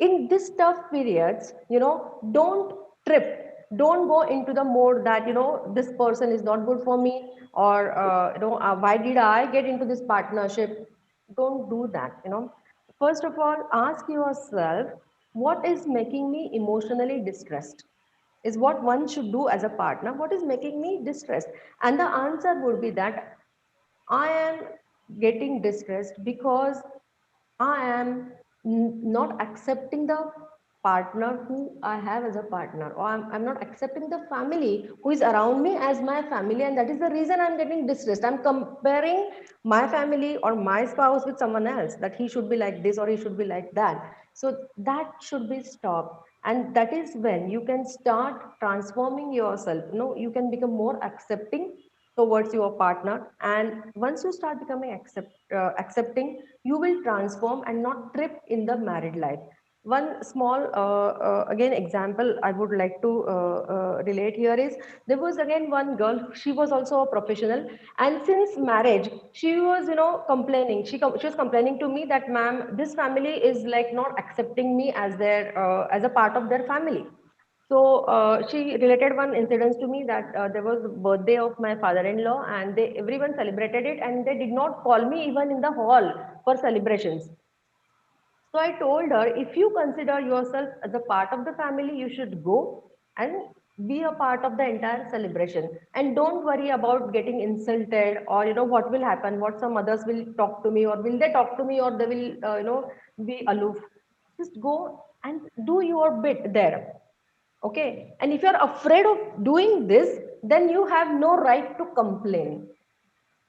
in this tough periods, you know, don't trip, don't go into the mode that, you know, this person is not good for me, or why did I get into this partnership. Don't do that, you know. First of all, ask yourself, what is making me emotionally distressed, is what one should do as a partner. What is making me distressed? And the answer would be that I am getting distressed because I am not accepting the partner who I have as a partner, or I'm not accepting the family who is around me as my family, and that is the reason I'm getting distressed. I'm comparing my family or my spouse with someone else, that he should be like this or he should be like that. So that should be stopped, and that is when you can start transforming yourself. You know, you can become more accepting towards your partner, and once you start becoming accepting, you will transform and not trip in the married life. One small again example I would like to relate here is, there was again one girl, she was also a professional, and since marriage she was, you know, complaining. She was complaining to me that, "Ma'am, this family is like not accepting me as their as a part of their family." So she related one incident to me that there was birthday of my father-in-law, and they everyone celebrated it, and they did not call me even in the hall for celebrations. So I told her, if you consider yourself as a part of the family, you should go and be a part of the entire celebration, and don't worry about getting insulted, or, you know, what will happen, what some others will talk to me, or will they talk to me, or they will be aloof. Just go and do your bit there. Okay, and if you're afraid of doing this, then you have no right to complain.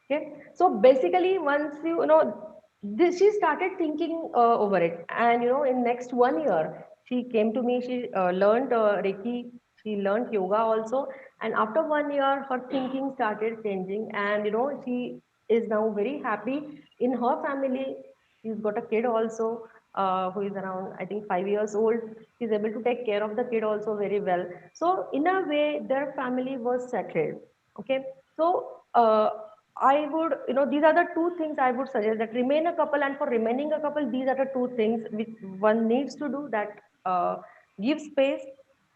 Okay, so basically, once you know this, she started thinking over it, and, you know, in next 1 year, she came to me. She learned Reiki. She learned yoga also, and after 1 year, her thinking started changing, and, you know, she is now very happy in her family. She's got a kid also, who is around, I think, 5 years old. She's able to take care of the kid also very well. So in a way, their family was settled. Okay, so I would, you know, these are the two things I would suggest, that remain a couple, and for remaining a couple, these are the two things which one needs to do, that give space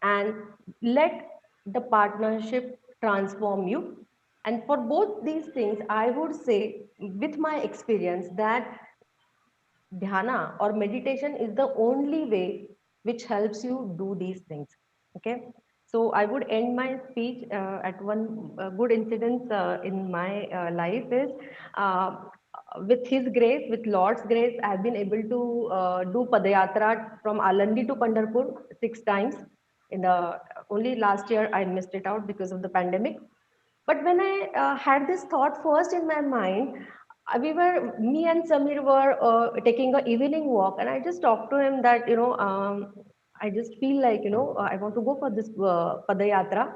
and let the partnership transform you. And for both these things, I would say, with my experience, that dhyana or meditation is the only way which helps you do these things. Okay, so I would end my speech at one good incident in my life is, uh, with his grace, with Lord's grace, I have been able to do padayatra from Alandi to Pandharpur 6 times. In the only last year I missed it out because of the pandemic. But when I had this thought first in my mind, me and Samir were taking a evening walk, and I just talked to him that, I just feel like, I want to go for this Padayatra.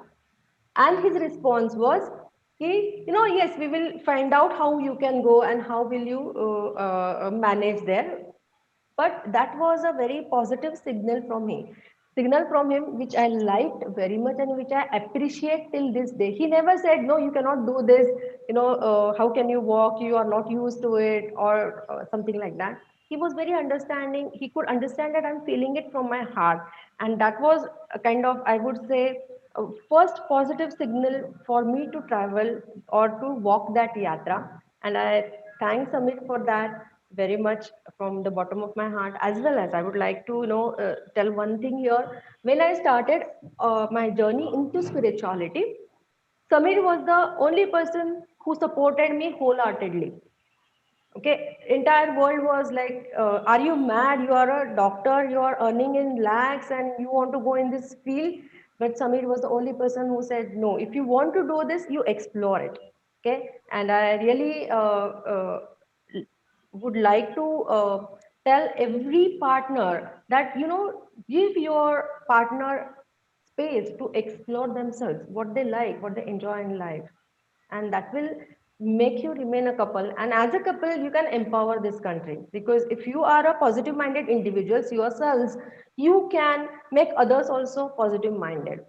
And his response was, yes, we will find out how you can go and how will you manage there. But that was a very positive signal from him, which I liked very much and which I appreciate till this day. He never said, no, you cannot do this, how can you walk, you are not used to it, or something like that. He was very understanding. He could understand that I'm feeling it from my heart. And that was a kind of, I would say, first positive signal for me to travel or to walk that yatra. And I thank Samir for that very much from the bottom of my heart. As well as I would like to tell one thing here. When I started my journey into spirituality, Samir was the only person who supported me wholeheartedly. Okay, entire world was like, are you mad? You are a doctor, you are earning in lakhs and you want to go in this field. But Samir was the only person who said, no, if you want to do this, you explore it. Okay, and I really would like to tell every partner that, give your partner space to explore themselves, what they like, what they enjoy in life, and that will make you remain a couple. And as a couple, you can empower this country, because if you are a positive minded individuals yourselves, you can make others also positive minded.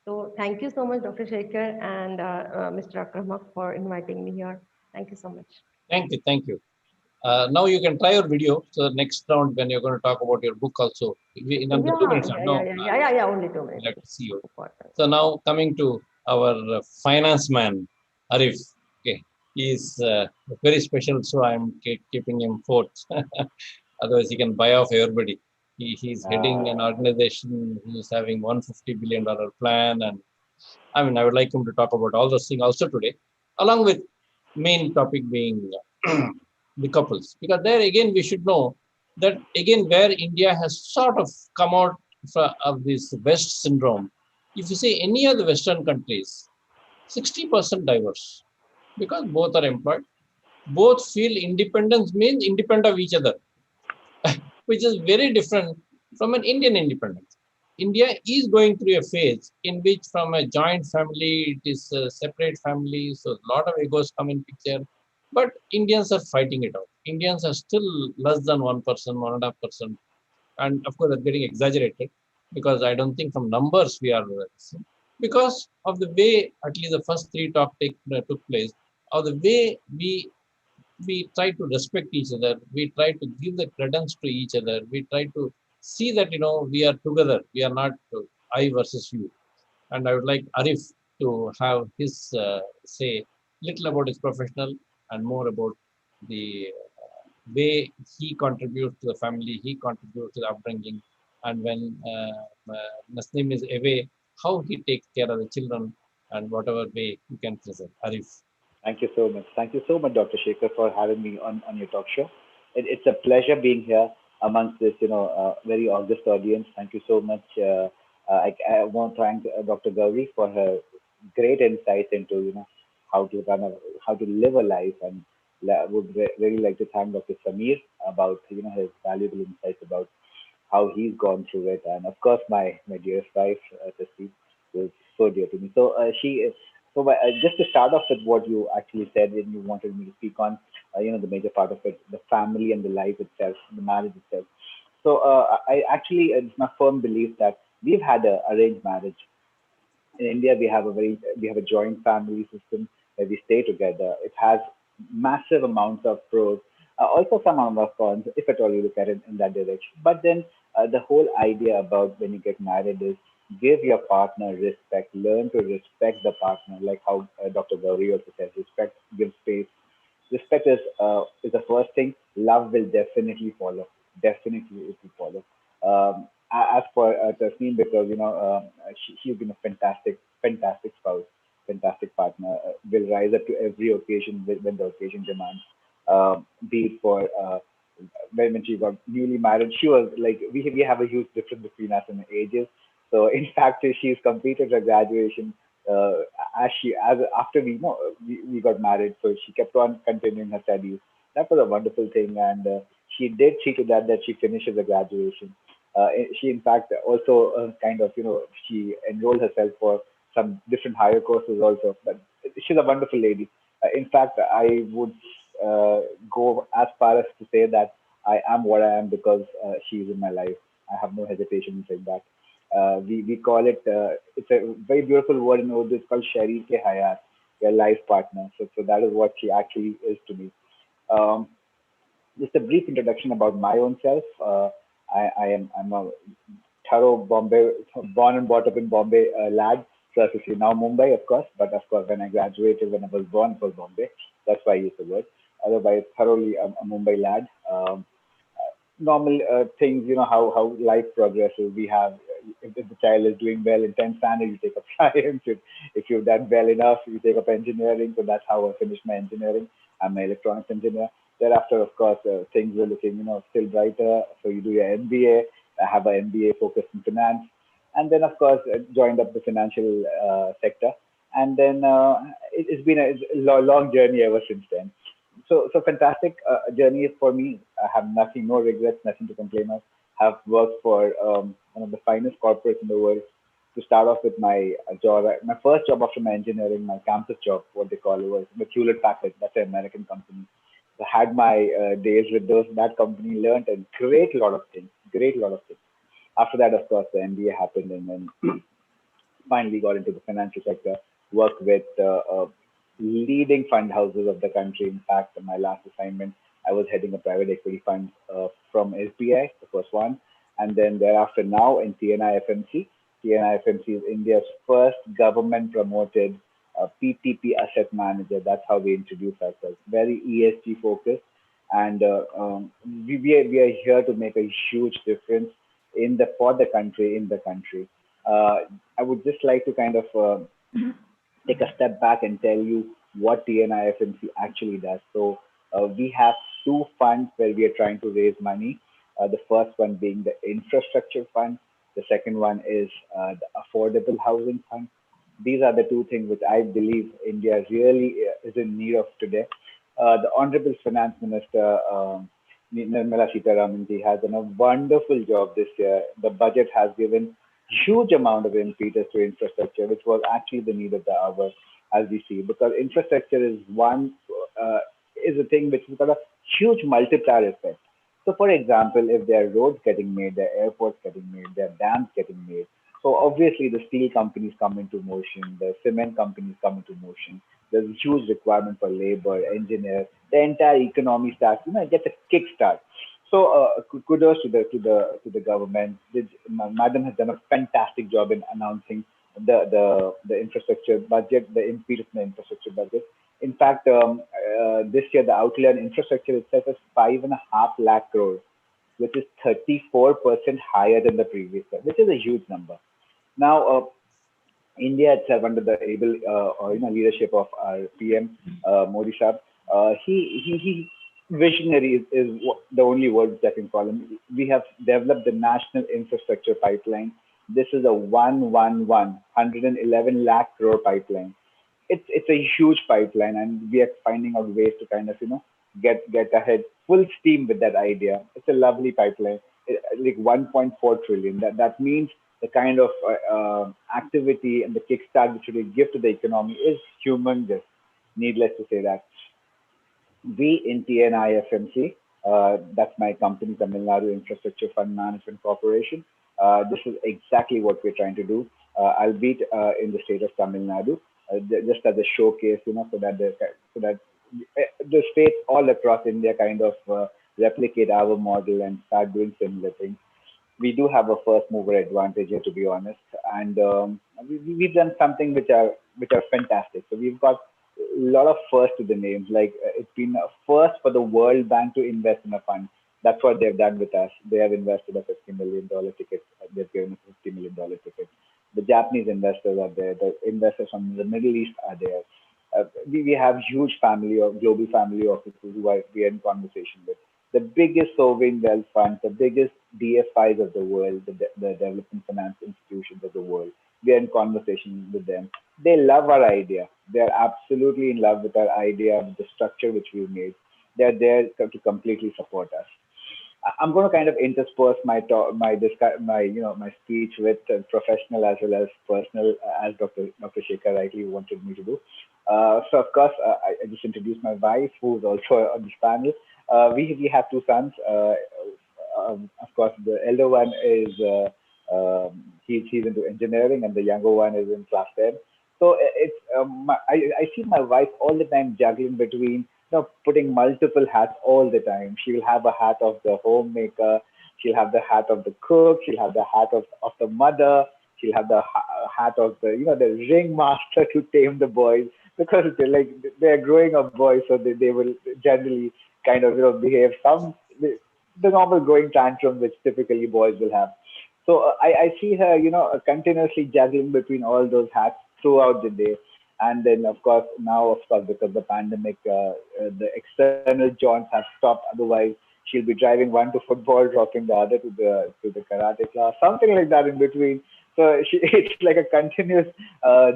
So thank you so much, Dr. Shekhar and Mr. Akramak, for inviting me here. Thank you so much. Thank you. Thank you. Now you can try your video. So the next round, when you're going to talk about your book also, in under 2 minutes. No, Yeah, only 2 minutes. I'd like to see you. Important. So now coming to our finance man, Arif. Okay, he's very special, so I'm keeping him fourth. Otherwise, he can buy off everybody. He's heading an organization who's having $150 billion plan, and I mean, I would like him to talk about all those things also today, along with main topic being the couples, because there again we should know that again where India has sort of come out of this West syndrome. If you say any of the Western countries, 60% diverse, because both are employed, both feel independence means independent of each other, which is very different from an Indian independence. India is going through a phase in which from a joint family, it is a separate family, so a lot of egos come in picture. But Indians are fighting it out. Indians are still less than 1%, 1.5%. And of course, that's getting exaggerated because I don't think from numbers we are because of the way at least the first three talk took place, or the way we try to respect each other, we try to give the credence to each other, we try to see that we are together, we are not I versus you. And I would like Arif to have his say little about his professional and more about the way he contributes to the family, he contributes to the upbringing, and when Naslim is away, how he takes care of the children, and whatever way he can present. Arif. Thank you so much. Thank you so much, Dr. Shekhar, for having me on your talk show. It's a pleasure being here amongst this, very august audience. Thank you so much. I want to thank Dr. Gauri for her great insights into, how to how to live a life, and would really like to thank Dr. Samir about, his valuable insights about how he's gone through it, and of course my dearest wife, Tasneem, who is so dear to me. So she is. So just to start off with what you actually said, and you wanted me to speak on, the major part of it, the family and the life itself, the marriage itself. So I actually, it's my firm belief that we've had a arranged marriage in India. We have a joint family system where we stay together. It has massive amounts of pros, also some amount of cons, if at all you look at it in that direction. But then the whole idea about when you get married is give your partner respect, learn to respect the partner, like how Dr. Gauri also says, respect, give space. Respect is the first thing. Love will definitely follow. Definitely it will follow. As for Tasneem, because she's been a fantastic spouse, fantastic partner. Will rise up to every occasion when the occasion demands. Be it for when she got newly married, she was like we have a huge difference between us in ages. So in fact, she's completed her graduation as after we got married. So she kept on continuing her studies. That was a wonderful thing, and she did see to that she finishes the graduation. She, in fact, also kind of, she enrolled herself for some different higher courses also. But she's a wonderful lady. In fact, I would uh, go as far as to say that I am what I am because she's in my life. I have no hesitation in saying that. We call it, it's a very beautiful word in Urdu, it's called Sharir Ke Hayat, your life partner. So that is what she actually is to me. Um, just a brief introduction about my own self. I'm a thorough Bombay, born and brought up in Bombay lad. So as you see now Mumbai, of course, but of course when I graduated, when I was born, it was Bombay. That's why I use the word. Otherwise, thoroughly a Mumbai lad. Normal things, how life progresses. We have, if the child is doing well in 10th standard, you take up science. If you've done well enough, you take up engineering. So that's how I finished my engineering. I'm an electronics engineer. Thereafter, of course, things were looking, still brighter. So you do your MBA. I have an MBA focused in finance. And then, of course, joined up the financial sector. And then it's been a long journey ever since then. So fantastic journey for me. I have nothing, no regrets, nothing to complain of. Have worked for one of the finest corporates in the world. To start off with my job, my first job after my engineering, my campus job, what they call it, was with Hewlett Packard. That's an American company. So I had my days with that company, learned a great lot of things, great lot of things. After that, of course, the MBA happened, and then finally got into the financial sector, worked with leading fund houses of the country. In fact, my last assignment, I was heading a private equity fund from SBI, the first one, and then thereafter now in TNI FMC. TNI FMC is India's first government promoted PTP asset manager. That's how we introduce ourselves. Very ESG focused, and we are here to make a huge difference in the for the country in the country. Uh, I would just like to kind of take a step back and tell you what TNIFMC actually does. So we have two funds where we are trying to raise money. The first one being the infrastructure fund. The second one is the affordable housing fund. These are the two things which I believe India really is in need of today. The Honorable Finance Minister Nirmala Sitaraman ji has done a wonderful job this year. The budget has given huge amount of impetus to infrastructure, which was actually the need of the hour, as we see, because infrastructure is uh, is a thing which has got a huge multiplier effect. So, for example, if there are roads getting made, there are airports getting made, there are dams getting made. So obviously, the steel companies come into motion, the cement companies come into motion. There's a huge requirement for labor, engineers. The entire economy starts, gets a kickstart. So kudos to the government. Madam has done a fantastic job in announcing the infrastructure budget, the impetus in the infrastructure budget. In fact, this year the outlay on infrastructure itself is 5.5 lakh crore, which is 34% higher than the previous year, which is a huge number. Now, India itself, under the able or leadership of our PM Modi Sahab, he visionary is the only word that I can call him. We have developed the national infrastructure pipeline. This is a 111 lakh crore pipeline. It's a huge pipeline, and we are finding out ways to kind of get ahead full steam with that idea. It's a lovely pipeline, like 1.4 trillion. That means the kind of activity and the kickstart which we give to the economy is humongous. Needless to say that we in TNIFMC, that's my company, Tamil Nadu Infrastructure Fund Management Corporation. This is exactly what we're trying to do, albeit in the state of Tamil Nadu, just as a showcase, so that the states all across India kind of replicate our model and start doing similar things. We do have a first mover advantage here, to be honest, and we've done something which are fantastic. So we've got a lot of first to the names. Like it's been a first for the World Bank to invest in a fund. That's what they've done with us. They have invested a $50 million ticket. They've given us a $50 million ticket. The Japanese investors are there. The investors from the Middle East are there. We have huge family or global family offices who we are in conversation with. The biggest sovereign wealth funds, the biggest DFIs of the world, the development finance institutions of the world. We are in conversation with them. They love our idea. They are absolutely in love with our idea, with the structure which we've made. They're there to completely support us. I'm going to kind of intersperse my talk, my speech with professional as well as personal, as Dr. Shekhar rightly wanted me to do. So of course, I just introduced my wife, who's also on this panel. We have two sons. Of course, the elder one is he's into engineering, and the younger one is in class 10. So I see my wife all the time juggling between putting multiple hats all the time. She'll have a hat of the homemaker, she'll have the hat of the cook, she'll have the hat of the mother, she'll have the hat of the the ringmaster to tame the boys, because they're growing up boys, so they will generally kind of behave the normal growing tantrum which typically boys will have. So I see her continuously juggling between all those hats throughout the day. And then of course now, of course, because the pandemic, the external jaunts have stopped. Otherwise she'll be driving one to football, dropping the other to the karate class, something like that in between. So it's like a continuous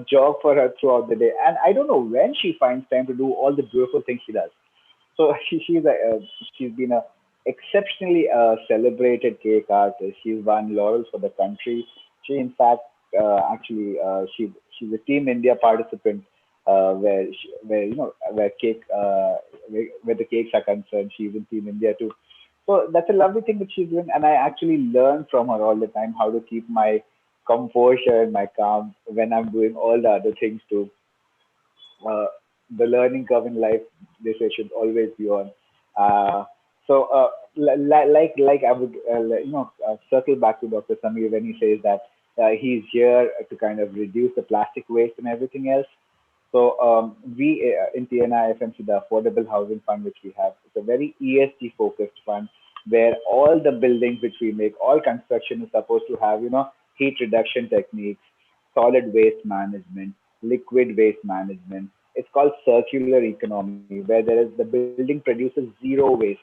job for her throughout the day, and I don't know when she finds time to do all the beautiful things she does. So she's been a exceptionally celebrated cake artist. She's won laurels for the country. She, in fact, actually, she's a Team India participant, where where the cakes are concerned. She's in Team India too. So that's a lovely thing that she's doing, and I actually learn from her all the time how to keep my composure and my calm when I'm doing all the other things too. uh, the learning curve in life, they say, should always be on. Uh, like I would circle back to Dr. Samir when he says that he's here to kind of reduce the plastic waste and everything else. So we in TNI FMC, the Affordable Housing Fund, which we have, it's a very ESG focused fund where all the buildings which we make, all construction is supposed to have, heat reduction techniques, solid waste management, liquid waste management. It's called circular economy, where there is the building produces zero waste.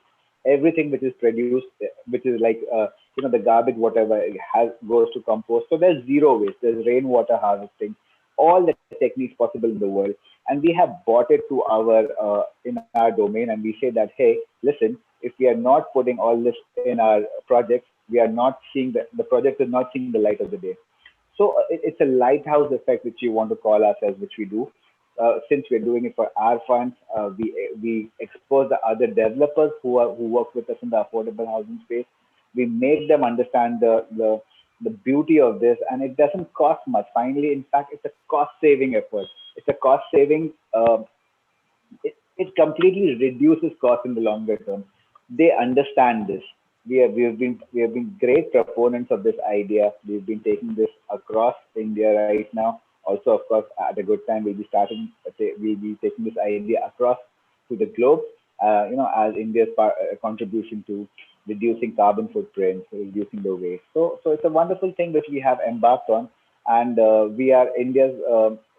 Everything which is produced, which is like the garbage, whatever it has goes to compost. So there's zero waste. There's rainwater harvesting, all the techniques possible in the world, and we have brought it to our in our domain, and we say that, hey, listen, if we are not putting all this in our projects, we are not seeing the project is not seeing the light of the day. So it's a lighthouse effect, which you want to call ourselves, which we do. Since we're doing it for our funds, we expose the other developers who work with us in the affordable housing space. We make them understand the beauty of this, and it doesn't cost much. Finally, in fact, it's a cost saving effort. It's a cost saving. It completely reduces cost in the longer term. They understand this. We have been great proponents of this idea. We've been taking this across India right now. Also, of course, at a good time, we'll be taking this idea across to the globe. As India's contribution to reducing carbon footprints, reducing the waste. So it's a wonderful thing that we have embarked on, and we are India's.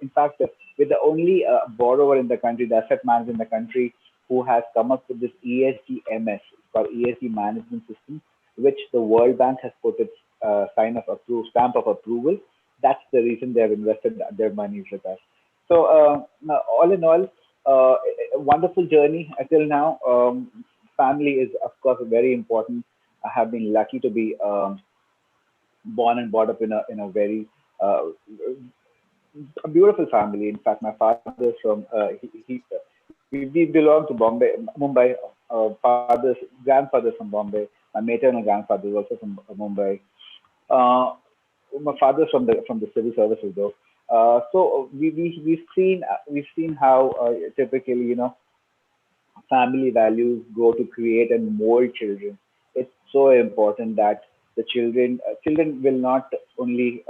In fact, we're the only borrower in the country, the asset manager in the country, who has come up with this ESGMS, it's called ESG Management System, which the World Bank has put its stamp of approval. That's the reason they have invested their monies with us. So, now, all in all, a wonderful journey until now. Family is, of course, very important. I have been lucky to be born and brought up in a very a beautiful family. In fact, my father is from we belong to Bombay, Mumbai. Father's grandfather from Bombay. My maternal grandfather is also from Mumbai. Uh, my father's from the civil services though. So we've seen how typically family values go to create and mold children. It's so important that the children will not only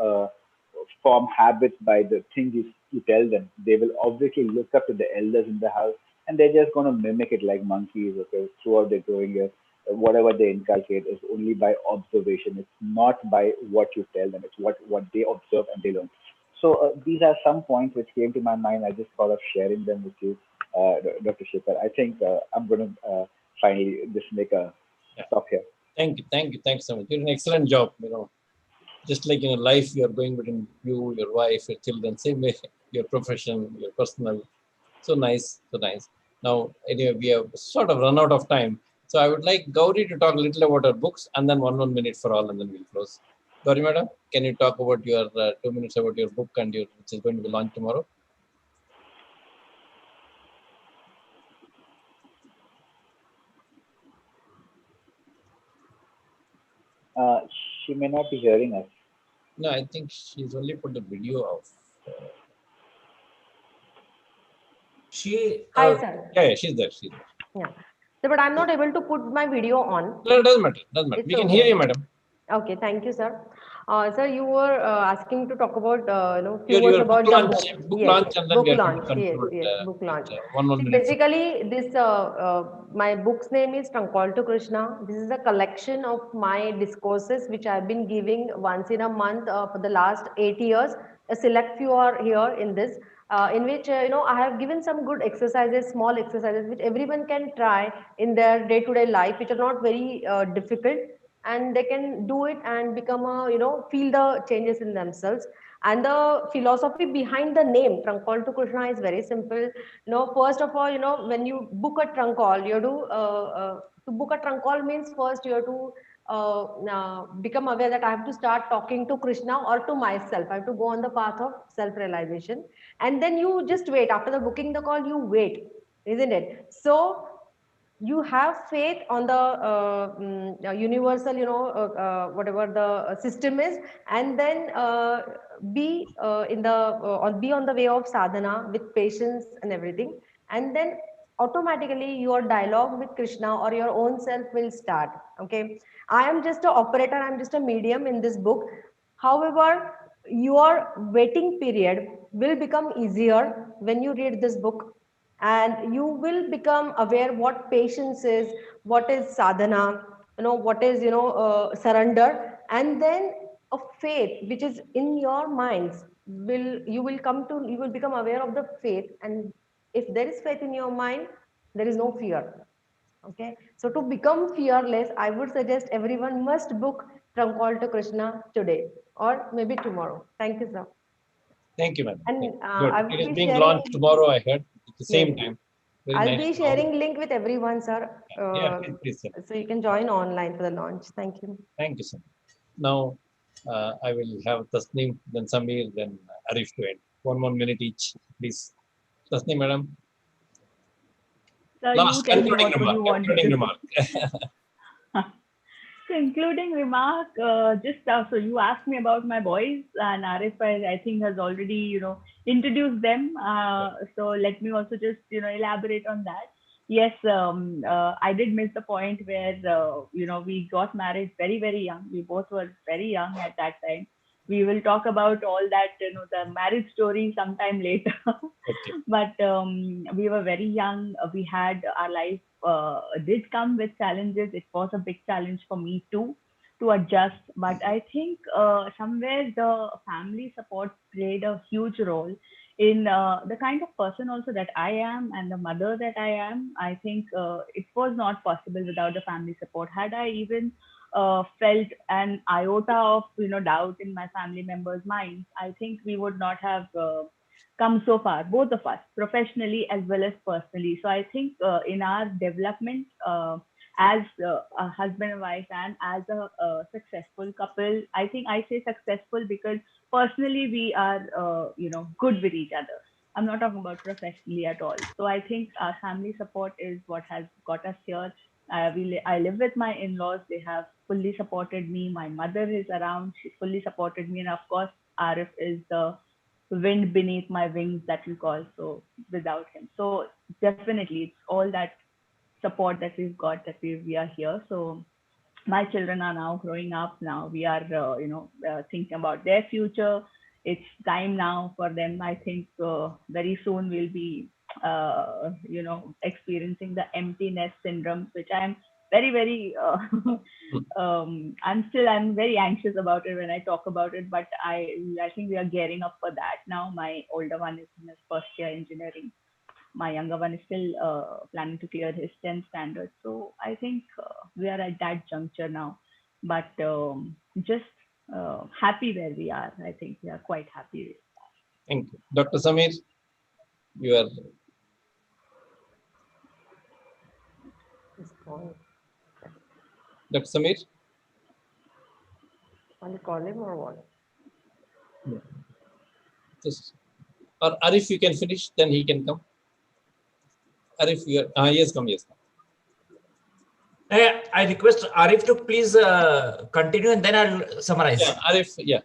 form habits by the things you tell them. They will obviously look up to the elders in the house, and they're just going to mimic it like monkeys. Okay, throughout their growing years, whatever they inculcate is only by observation. It's not by what you tell them. It's what they observe and they learn. So these are some points which came to my mind. I just thought of sharing them with you, Dr. Shekhar. I think I'm going to finally just make a Yeah. stop here. Thank you. Thank you. Thanks so much. You're an excellent job. Just like in a life, you're going between you, your wife, your children, same way, your profession, your personal. So nice. So nice. Now, anyway, we have sort of run out of time. So I would like Gauri to talk a little about her books and then 1 minute for all, and then we'll close. Gauri madam, can you talk about your 2 minutes about your book and your, which is going to be launched tomorrow? Uh, she may not be hearing us. No, I think she's only put the video of. She, Hi, sir. Yeah, she's there. She's there. Yeah. So, but I'm not able to put my video on. No, it doesn't matter. Doesn't matter. It's We can hear okay. you, madam. Okay, thank you, sir. Sir, you were asking to talk about, few Your words book about the launch, book. book Yes, launch, and then book we are going to launch. Yes, conclude yes, book with launch. one See, minute. basically, this my book's name is From Call to Krishna. This is a collection of my discourses which I've been giving once in a month for the last 8 years. A select few are here in this, in which I have given some good exercises, small exercises, which everyone can try in their day-to-day life, which are not very difficult, and they can do it and become a feel the changes in themselves. And the philosophy behind the name trunk call to Krishna is very simple. First of all, when you book a trunk call, you do to book a trunk call means first you have to become aware that I have to start talking to Krishna or to myself. I have to go on the path of self realization, and then you just wait. After the booking the call, you wait, isn't it? So you have faith on the universal, whatever the system is, and then be on the way of sadhana with patience and everything, and then automatically your dialogue with Krishna or your own self will start. Okay, I am just a operator, I'm just a medium in this book. However, your waiting period will become easier when you read this book, and you will become aware what patience is, what is sadhana, what is surrender, and then a faith which is in your minds you will become aware of the faith. And if there is faith in your mind, there is no fear. Okay, so to become fearless, I would suggest everyone must book From Call to Krishna today or maybe tomorrow. Thank you, sir. Thank you, madam. And Good. I It will is be being sharing. launched tomorrow, I heard, at the Yes, same time. Very I'll nice be to know. sharing link with everyone, sir. Yeah, please, sir. So you can join online for the launch. Thank you. Thank you, sir. Now, I will have Tasneem, then Samir, then Arif to end. 1 minute each, please. Tasneem, madam. So you Last tell me concluding what would remark. you want Concluding to remark. concluding remark. Just so you asked me about my boys, and Arif, I think has already introduced them. So let me also just elaborate on that. Yes, I did miss the point where we got married very very young. We both were very young at that time. We will talk about all that the marriage story sometime later. Okay. But we were very young. We had our life did come with challenges. It was a big challenge for me too to adjust. But I think somewhere the family support played a huge role in the kind of person also that I am and the mother that I am. I think it was not possible without the family support. Had I even felt an iota of doubt in my family members' minds, I think we would not have come so far, both of us, professionally as well as personally. So I think in our development as a husband and wife and as a successful couple, I think I say successful because personally we are, good with each other. I'm not talking about professionally at all. So I think our family support is what has got us here. I live with my in-laws. They have fully supported me. My mother is around. She fully supported me. And of course, Arif is the wind beneath my wings that we call. So without him, so definitely it's all that support that we've got that we are here. So my children are now growing up. Now we are thinking about their future. It's time now for them. I think very soon we'll be experiencing the emptiness syndrome, which I'm very very I'm very anxious about it when I talk about it, but I think we are gearing up for that now. My older one is in his first year engineering. My younger one is still planning to clear his 10th standard. So I think we are at that juncture now, but just happy where we are. I think we are quite happy. Thank you. Dr. Samir, you are. It's gone. Dr. Samir? I'll call him or what? Yeah. Just, or Arif, you can finish, then he can come. Arif, yes, come, yes. I request Arif to please continue and then I'll summarize. Yeah, Arif, yeah.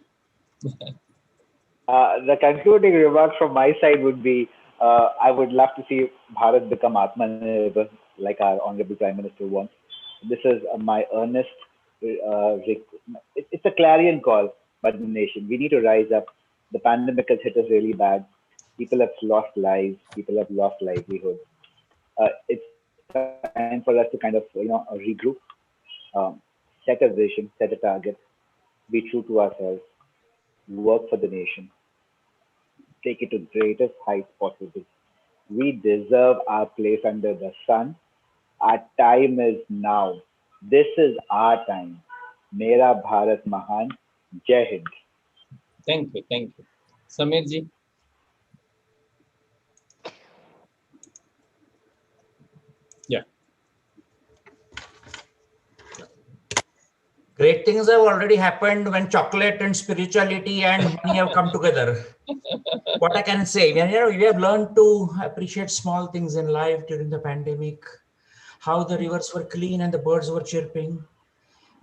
The concluding remarks from my side would be I would love to see Bharat become Atmanirbhar, like our Honorable Prime Minister wants. This is my earnest, it's a clarion call by the nation. We need to rise up. The pandemic has hit us really bad. People have lost lives, people have lost livelihoods. It's time for us to kind of, regroup, um, set a vision, set a target, be true to ourselves, work for the nation, take it to greatest heights possible. We deserve our place under the sun. Our time is now. This is our time. Mera Bharat Mahan. Jai Hind. Thank you, thank you. Samir ji? Yeah. Great things have already happened when chocolate and spirituality and money have come together. What I can say, we have learned to appreciate small things in life during the pandemic, how the rivers were clean and the birds were chirping,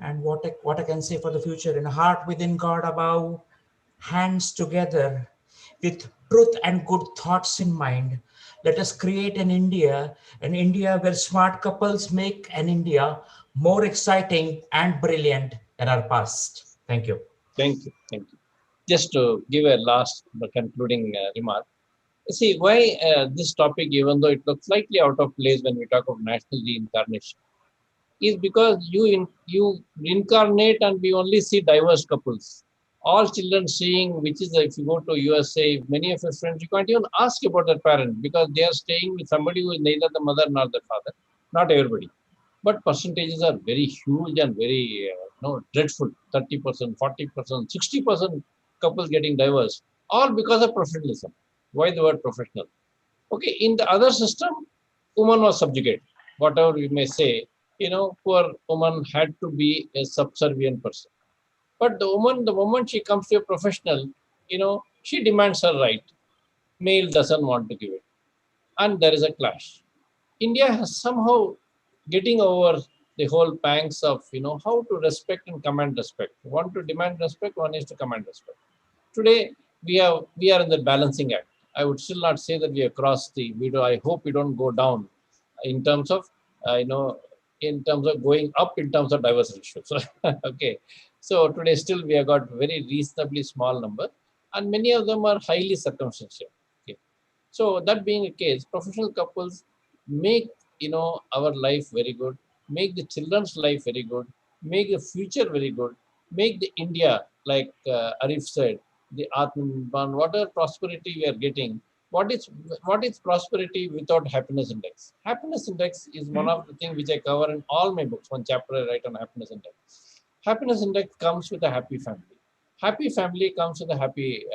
and what I can say for the future. In a heart within God above, hands together, with truth and good thoughts in mind. Let us create an India where smart couples make an India more exciting and brilliant than our past. Thank you. Thank you, thank you. Just to give a last concluding remark. See, why this topic, even though it looks slightly out of place when we talk of national reincarnation, is because you reincarnate and we only see diverse couples. All children seeing, which is if you go to USA, many of your friends, you can't even ask about their parent because they are staying with somebody who is neither the mother nor the father. Not everybody. But percentages are very huge and very dreadful. 30%, 40%, 60% couples getting divorced, all because of professionalism. Why the word professional? Okay, in the other system, woman was subjugated. Whatever we may say, poor woman had to be a subservient person. But the woman, the moment she comes to a professional, she demands her right. Male doesn't want to give it. And there is a clash. India has somehow getting over the whole pangs of, how to respect and command respect. One to demand respect, one is to command respect. Today, we are in the balancing act. I would still not say that we have crossed the video. I hope we don't go down in terms of, in terms of going up in terms of diverse issues. Okay. So today still we have got very reasonably small number and many of them are highly circumstantial. Okay. So that being a case, professional couples make our life very good, make the children's life very good, make the future very good, make the India, like Arif said, the Atman, whatever prosperity we are getting. What is prosperity without happiness index? Happiness index is one of the things which I cover in all my books. One chapter I write on happiness index. Happiness index comes with a happy family. Happy family comes with a happy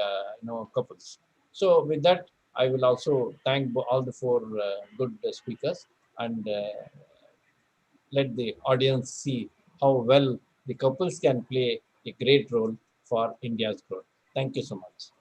couples. So with that, I will also thank all the four good speakers and let the audience see how well the couples can play a great role for India's growth. Thank you so much.